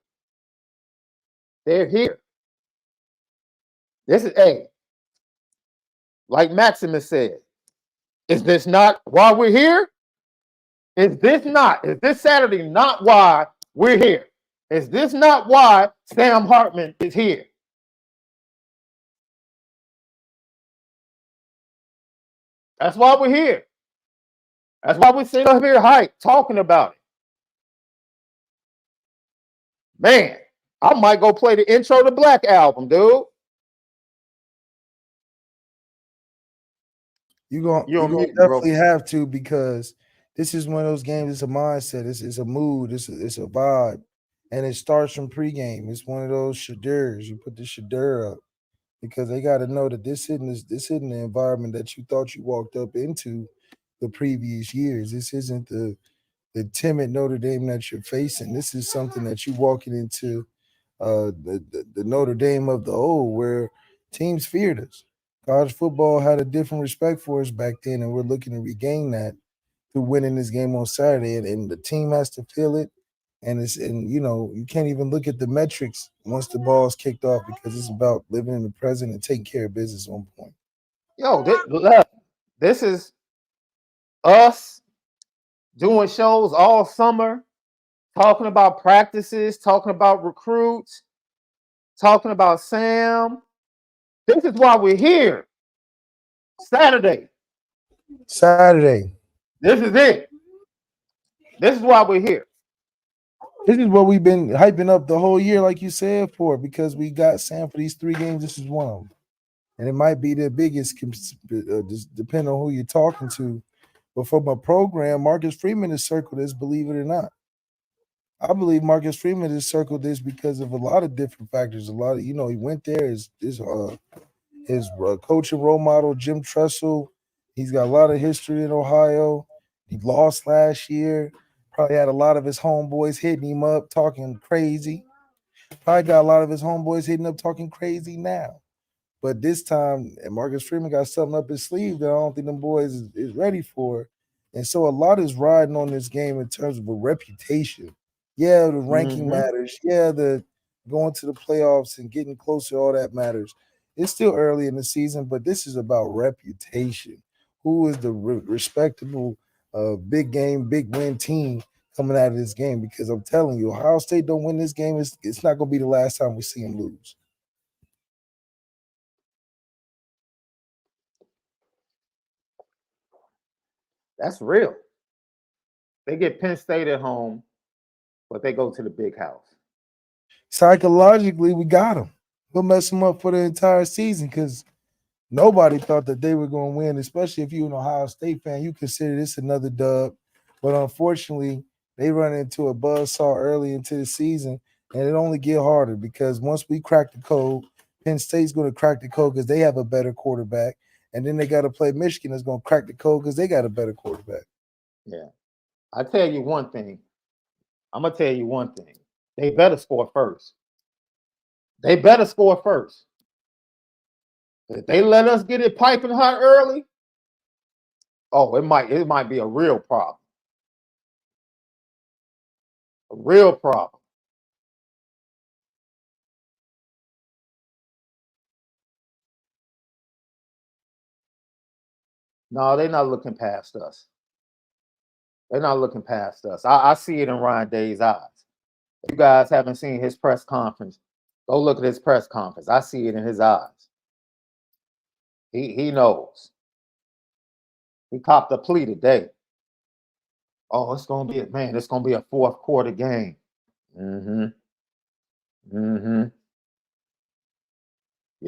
They're here. This is, like Maximus said, is this not why we're here? Is this Saturday not why we're here? Is this not why Sam Hartman is here? That's why we're here. That's why we're sitting up here hyped, talking about it. Man, I might go play the intro to Black album, dude. You're gonna definitely have to, because this is one of those games. It's a mindset. It's a mood. It's a vibe, and it starts from pregame. It's one of those shaders. You put the shader up because they got to know that this isn't the environment that you thought you walked up into the previous years. This isn't the timid Notre Dame that you're facing. This is something that you're walking into the Notre Dame of the old, where teams feared us. College football had a different respect for us back then, and we're looking to regain that through winning this game on Saturday. And the team has to feel it. And you can't even look at the metrics once the ball's kicked off because it's about living in the present and taking care of business on point. Yo, this is us doing shows all summer, talking about practices, talking about recruits, talking about Sam. This is why we're here. Saturday. Saturday. This is it. This is why we're here. This is what we've been hyping up the whole year, like you said, for because we got Sam for these 3 games. This is one of them. And it might be the biggest, just depending on who you're talking to. But from a program, Marcus Freeman has circled this, believe it or not. I believe Marcus Freeman has circled this because of a lot of different factors. A lot of, he went there. His coach and role model, Jim Tressel, he's got a lot of history in Ohio. He lost last year. Probably had a lot of his homeboys hitting him up, talking crazy. Probably got a lot of his homeboys hitting up, talking crazy now. But this time, Marcus Freeman got something up his sleeve that I don't think them boys is ready for. And so a lot is riding on this game in terms of a reputation. Yeah, the ranking matters. Yeah, the going to the playoffs and getting closer, all that matters. It's still early in the season, but this is about reputation. Who is the respectable big game, big win team coming out of this game? Because I'm telling you, Ohio State don't win this game, it's not going to be the last time we see them lose. That's real. They get Penn State at home, but they go to the big house. Psychologically, we got them. We'll mess them up for the entire season because nobody thought that they were going to win, especially if you're an Ohio State fan. You consider this another dub. But unfortunately, they run into a buzzsaw early into the season, and it only get harder because once we crack the code, Penn State's going to crack the code because they have a better quarterback. And then they got to play Michigan that's going to crack the code because they got a better quarterback. Yeah. I tell you one thing. I'm going to tell you one thing. They better score first. They better score first. If they let us get it piping hot early, it might be a real problem. A real problem. No, they're not looking past us. They're not looking past us. I see it in Ryan Day's eyes. If you guys haven't seen his press conference, go look at his press conference. I see it in his eyes. He knows. He copped a plea today. Oh, it's gonna be a fourth quarter game. You're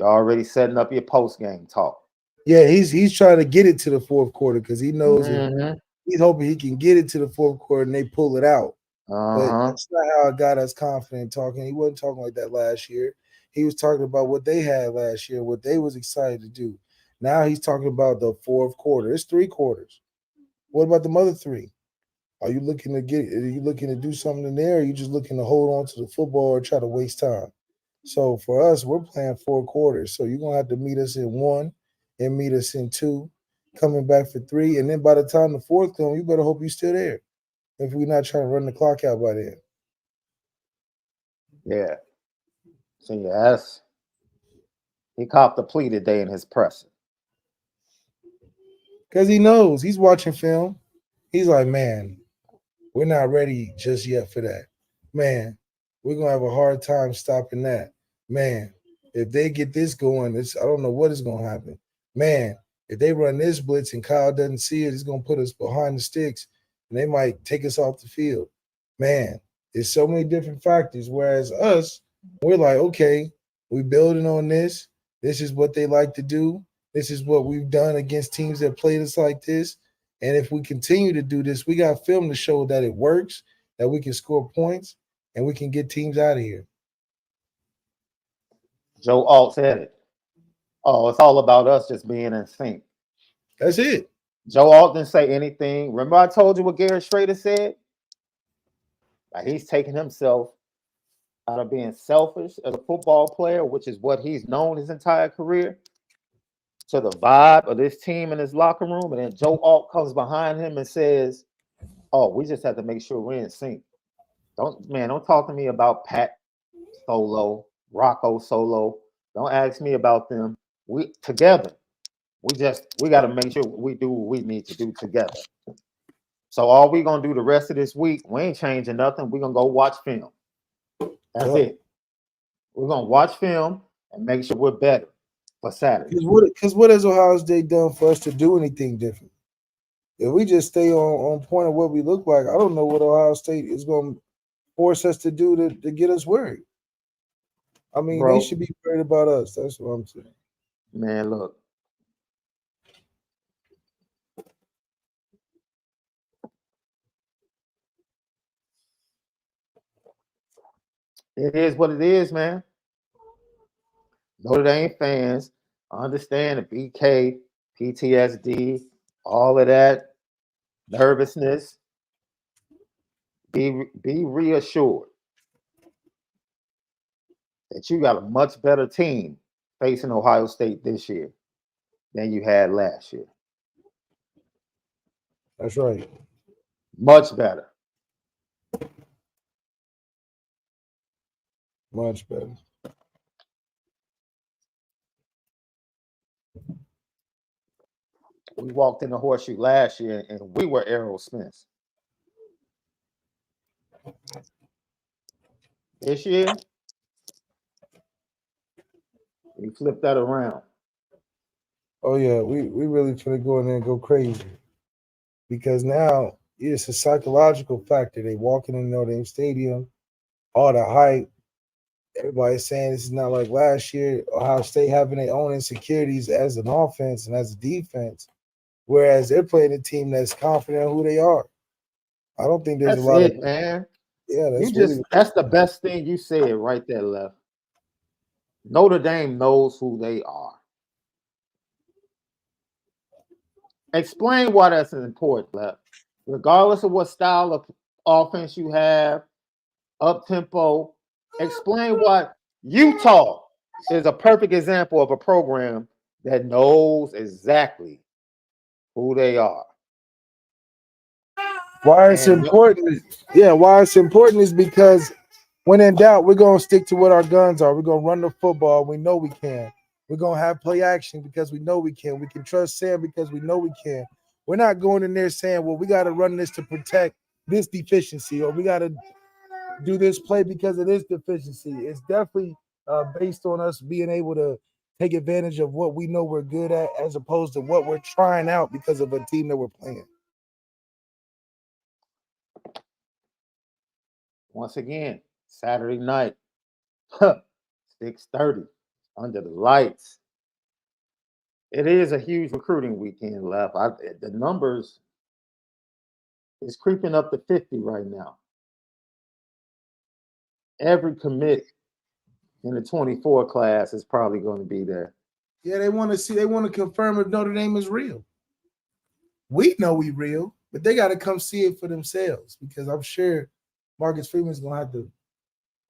already setting up your post game talk. Yeah, he's trying to get it to the fourth quarter because he knows he's hoping he can get it to the fourth quarter and they pull it out. But that's not how I got us confident talking. He wasn't talking like that last year. He was talking about what they had last year, what they was excited to do. Now he's talking about the fourth quarter. It's 3 quarters. What about the other 3? Are you looking to do something in there, or are you just looking to hold on to the football or try to waste time? So for us, we're playing 4 quarters. So you're gonna have to meet us in 1 and meet us in 2, coming back for 3. And then by the time the 4th comes, you better hope you're still there. If we're not trying to run the clock out by then. Yeah. So yes, he copped a plea today in his presser. Because he knows he's watching film. He's like, man, we're not ready just yet for that. Man, we're gonna have a hard time stopping that. Man, if they get this going, I don't know what is gonna happen. Man, if they run this blitz and Kyle doesn't see it, it's gonna put us behind the sticks and they might take us off the field. Man, there's so many different factors. Whereas us, we're like, okay, we're building on this. This is what they like to do. This is what we've done against teams that played us like this. And if we continue to do this, we got film to show that it works, that we can score points, and we can get teams out of here. Joe Alt said it. Oh, it's all about us just being in sync. That's it. Joe Alt didn't say anything. Remember I told you what Garrett Schrader said? Like he's taking himself out of being selfish as a football player, which is what he's known his entire career, to the vibe of this team in his locker room. And then Joe Alt comes behind him and says, "Oh, we just have to make sure we're in sync." Don't talk to me about Pat Solo, Rocco Solo. Don't ask me about them. We together. We got to make sure we do what we need to do together. So all we gonna do the rest of this week, we ain't changing nothing. We're gonna go watch film. That's it. We're gonna watch film and make sure we're better for Saturday. Because what has Ohio State done for us to do anything different? If we just stay on point of what we look like, I don't know what Ohio State is going to force us to do to get us worried. I mean, Bro, they should be worried about us. That's what I'm saying. man, look. It is what it is, man. Notre Dame fans understand the BK, PTSD, all of that nervousness. Be reassured that you got a much better team facing Ohio State this year than you had last year. That's right. Much better. Much better. We walked in the horseshoe last year and we were Errol Smiths. This year, we flipped that around. Oh yeah, we really finna go in there and go crazy. Because now it's a psychological factor. They walking in Notre Dame Stadium, all the hype. Everybody's saying this is not like last year. Ohio State having their own insecurities as an offense and as a defense, whereas they're playing a team that's confident in who they are. I don't think there's That's a lot it, of man. yeah. That's the best thing you said right there, Left. Notre Dame knows who they are. Explain why that's important, Left. Regardless of what style of offense you have, up tempo, explain why Utah is a perfect example of a program that knows exactly who they are. Why it's important? Why it's important is because when in doubt, we're gonna stick to what our guns are. We're gonna run the football. We know we can. We're gonna have play action because we know we can. We can trust Sam because we know we can. We're not going in there saying, "Well, we got to run this to protect this deficiency," or "We got to do this play because of this deficiency." It's definitely based on us being able to take advantage of what we know we're good at, as opposed to what we're trying out because of a team that we're playing. Once again, Saturday night, 6:30, under the lights. It is a huge recruiting weekend left. The numbers is creeping up to 50 right now. Every commit in the 24 class is probably going to be there. Yeah, they want to confirm if Notre Dame is real. We know we real, but they got to come see it for themselves, because I'm sure Marcus Freeman's going to have to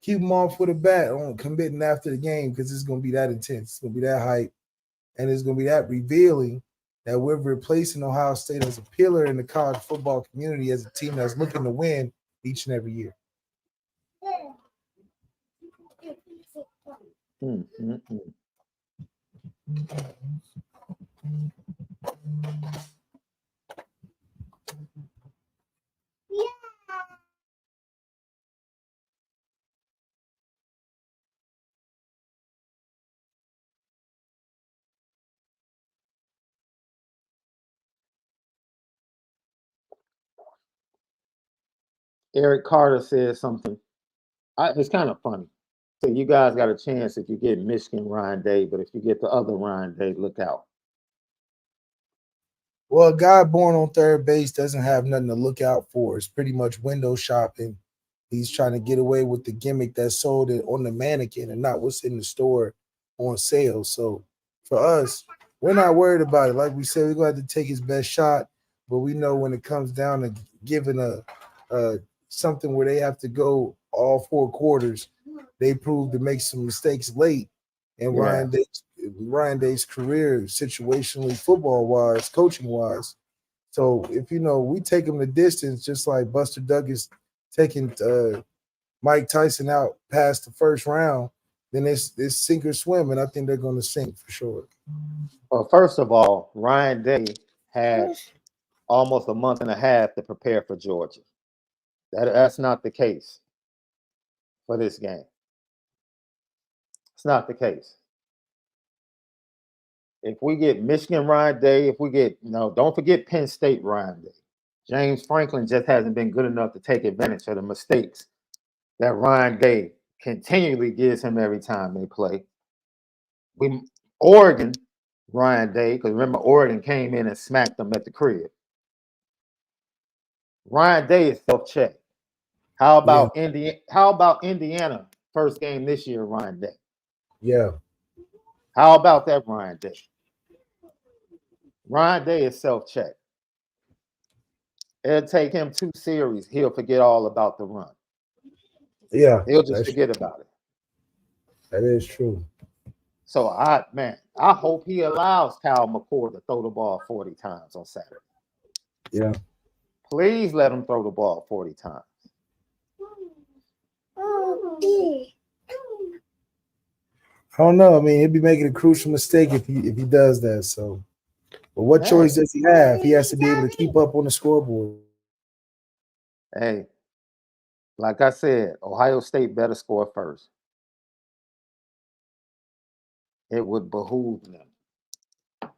keep them off with a bat on committing after the game, because it's going to be that intense. It's going to be that hype, and it's going to be that revealing that we're replacing Ohio State as a pillar in the college football community, as a team that's looking to win each and every year. Eric Carter said something. It's kind of funny. So you guys got a chance if you get Michigan Ryan Day, but if you get the other Ryan Day, look out. Well, a guy born on third base doesn't have nothing to look out for. It's pretty much window shopping. He's trying to get away with the gimmick that's sold on the mannequin and not what's in the store on sale. So for us, we're not worried about it. Like we said, we're going to have to take his best shot, but we know when it comes down to giving a something where they have to go all four quarters, they proved to make some mistakes late. And Yeah. Ryan Day's career, situationally, football wise, coaching wise. So if we take him the distance, just like Buster Douglas taking Mike Tyson out past the first round, then it's sink or swim, and I think they're going to sink for sure. Well, first of all, Ryan Day had almost a month and a half to prepare for Georgia. That's not the case for this game. It's not the case. If we get Michigan Ryan Day, if we get don't forget Penn State Ryan Day. James Franklin just hasn't been good enough to take advantage of the mistakes that Ryan Day continually gives him every time they play. Oregon Ryan Day, because remember Oregon came in and smacked them at the crib. Ryan Day is self-check. How about Indiana first game this year, Ryan Day? Yeah. How about that, Ryan Day? Ryan Day is self-check. It'll take him 2 series. He'll forget all about the run. Yeah. He'll just forget about it. That is true. So I hope he allows Cal McCord to throw the ball 40 times on Saturday. Yeah. Please let him throw the ball 40 times. I don't know. I mean, he'd be making a crucial mistake if he does that. So, but what choice does he have? He has to be able to keep up on the scoreboard. Hey, like I said, Ohio State better score first. It would behoove them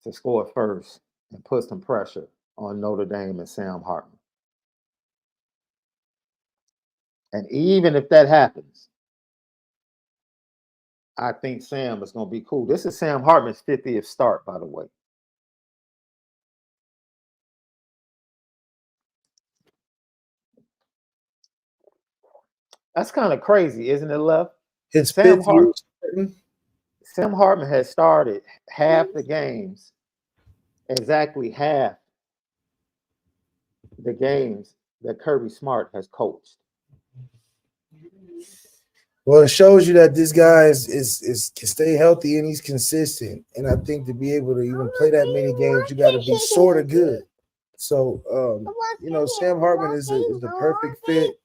to score first and put some pressure on Notre Dame and Sam Hartman. And even if that happens, I think Sam is going to be cool. This is Sam Hartman's 50th start, by the way. That's kind of crazy, isn't it, Left? His Sam Hartman has started half the games, exactly half the games that Kirby Smart has coached. Well, it shows you that this guy is can stay healthy and he's consistent. And I think to be able to even play that many games, you got to be sort of good. So, Sam Hartman is the perfect fit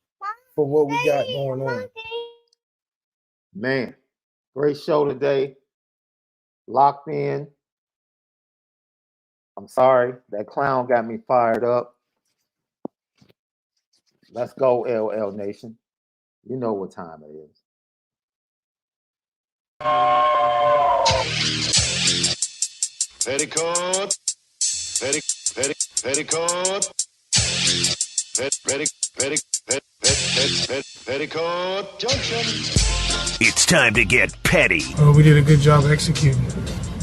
for what we got going on. Man, great show today. Locked in. I'm sorry, that clown got me fired up. Let's go, LL Nation. You know what time it is. Petticoat, petticoat, petticoat junction. It's time to get petty. Oh, we did a good job executing.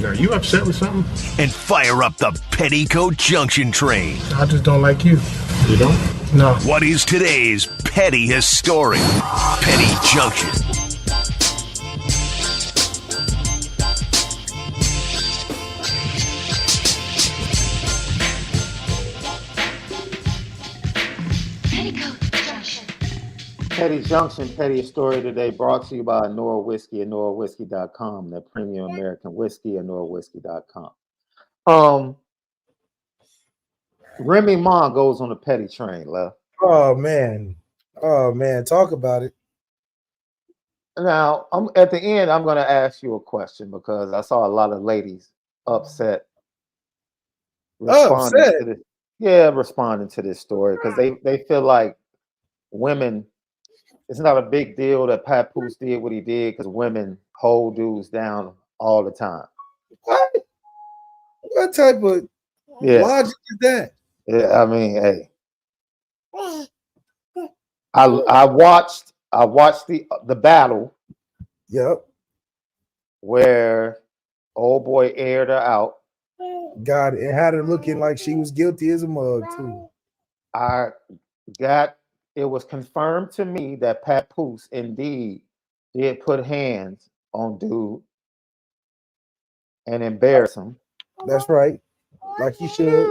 Are you upset with something? And fire up the Petticoat Junction train. I just don't like you. You don't? No. What is today's petty historic? Petty Junction. Petty Junction, Petty Story today brought to you by Onora Whiskey, OnoraWhiskey.com, the premium American whiskey, OnoraWhiskey.com. Remy Ma goes on the petty train, Left. Oh man, talk about it. Now, at the end, I'm going to ask you a question because I saw a lot of ladies upset. Responding to this story because they feel like women. It's not a big deal that Papoose did what he did because women hold dudes down all the time. What type of logic is that? Yeah, I mean, hey, I watched the battle. Yep. Where old boy aired her out. God, it had her looking like she was guilty as a mug too. It was confirmed to me that Papoose indeed did put hands on dude and embarrass him. That's right. Like he should.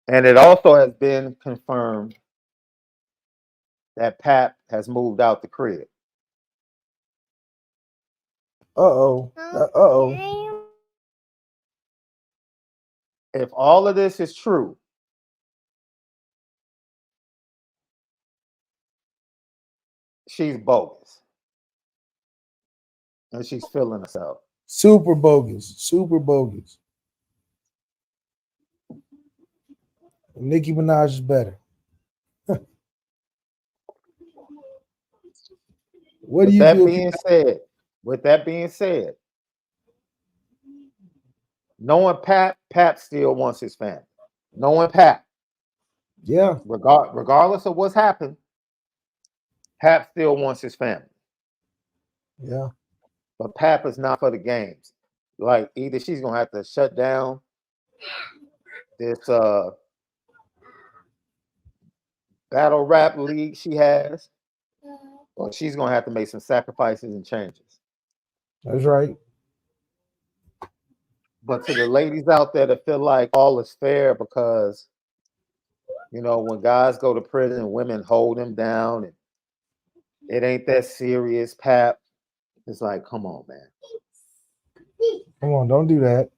And it also has been confirmed that Pap has moved out the crib. Uh-oh. If all of this is true, she's bogus. And she's feeling herself. Super bogus. Super bogus. Nicki Minaj is better. What do With you that do? being said, knowing Pap still wants his family. Knowing Pap, Yeah. regardless of what's happened, Pap still wants his family. Yeah. But Pap is not for the games. Like either she's gonna have to shut down this battle rap league she has, or she's gonna have to make some sacrifices and changes. That's right. But to the ladies out there that feel like all is fair because when guys go to prison, women hold them down and it ain't that serious, Pap. It's like, come on, man. Come on, don't do that.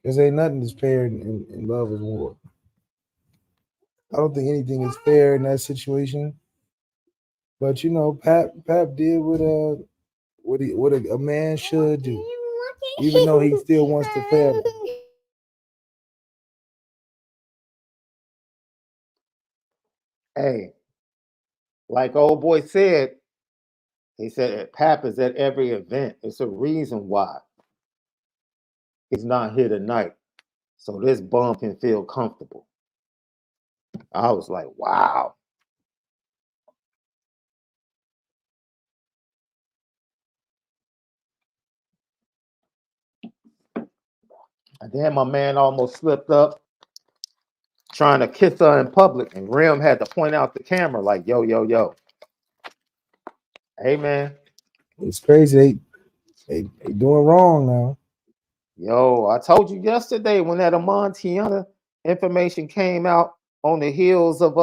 Because ain't nothing is fair in love is war. I don't think anything is fair in that situation. But Pap did what a man should do, even though he still wants the family. Hey, like old boy said, he said Pap is at every event. It's a reason why he's not here tonight. So this bum can feel comfortable. I was like, wow. And then my man almost slipped up trying to kiss her in public, and Rim had to point out the camera like, yo, yo, yo. Hey, man. It's crazy. They doing wrong now. Yo, I told you yesterday when that Amontiana information came out on the heels of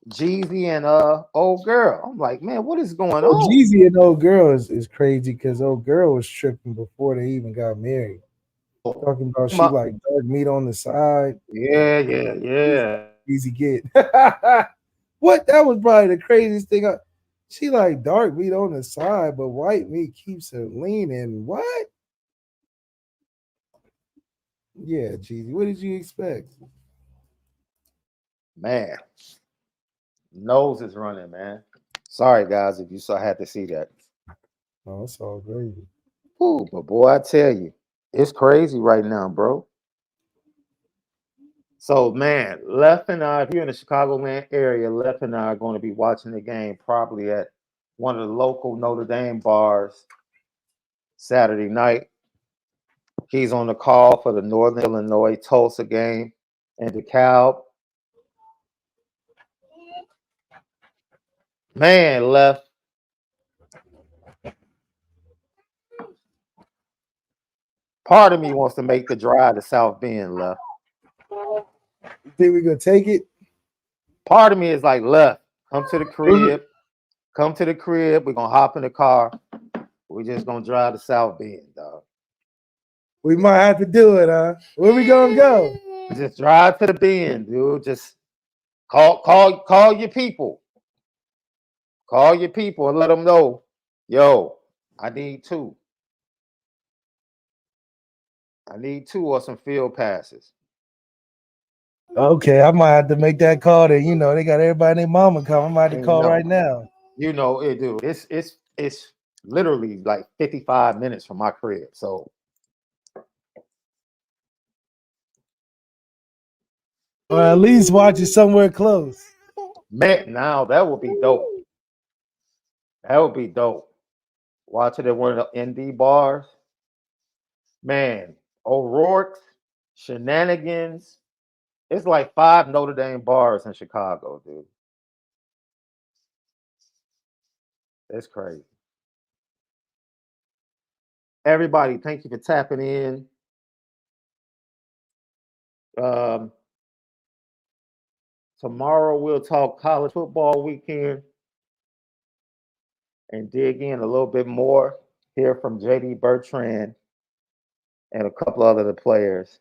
Jeezy and old girl. I'm like, man, what is going on? Jeezy and old girl is crazy because old girl was tripping before they even got married. Talking about she like dark meat on the side. Yeah. Easy get. What? That was probably the craziest thing. She like dark meat on the side, but white meat keeps her leaning. What? Yeah, Jeezy. What did you expect? Man, nose is running, man. Sorry, guys, if you had to see that. Oh, it's all crazy. Ooh, but boy, I tell you, it's crazy right now, bro. So, man, Left and I, if you're in the Chicagoland area, Left and I are going to be watching the game probably at one of the local Notre Dame bars Saturday night. He's on the call for the Northern Illinois Tulsa game in DeKalb. Man, Left. Part of me wants to make the drive to South Bend, Left. Think we gonna take it? Part of me is like, Left, come to the crib. Come to the crib. We're gonna hop in the car. We're just gonna drive to South Bend, dog. We might have to do it, huh? Where we gonna go? Just drive to the Bend, dude. Just call your people. Call your people and let them know, yo, I need two. I need two or some field passes. Okay, I might have to make that call. That they got everybody and their mama come. I might have to call right now. Dude. It's literally like 55 minutes from my crib. So, or at least watch it somewhere close. Man, now that would be dope. That would be dope. Watch it at one of the ND bars. Man, O'Rourke's, Shenanigans. It's like 5 Notre Dame bars in Chicago, dude. It's crazy. Everybody, thank you for tapping in. Tomorrow we'll talk college football weekend. and dig in a little bit more, hear from JD Bertrand and a couple other the players.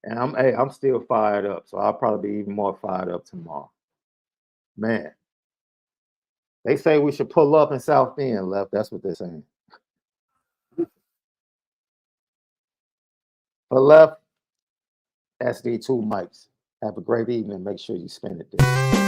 And I'm still fired up, so I'll probably be even more fired up tomorrow. Man, they say we should pull up in South Bend, Left. That's what they're saying. For Left, SD2 mics. Have a great evening. Make sure you spend it there.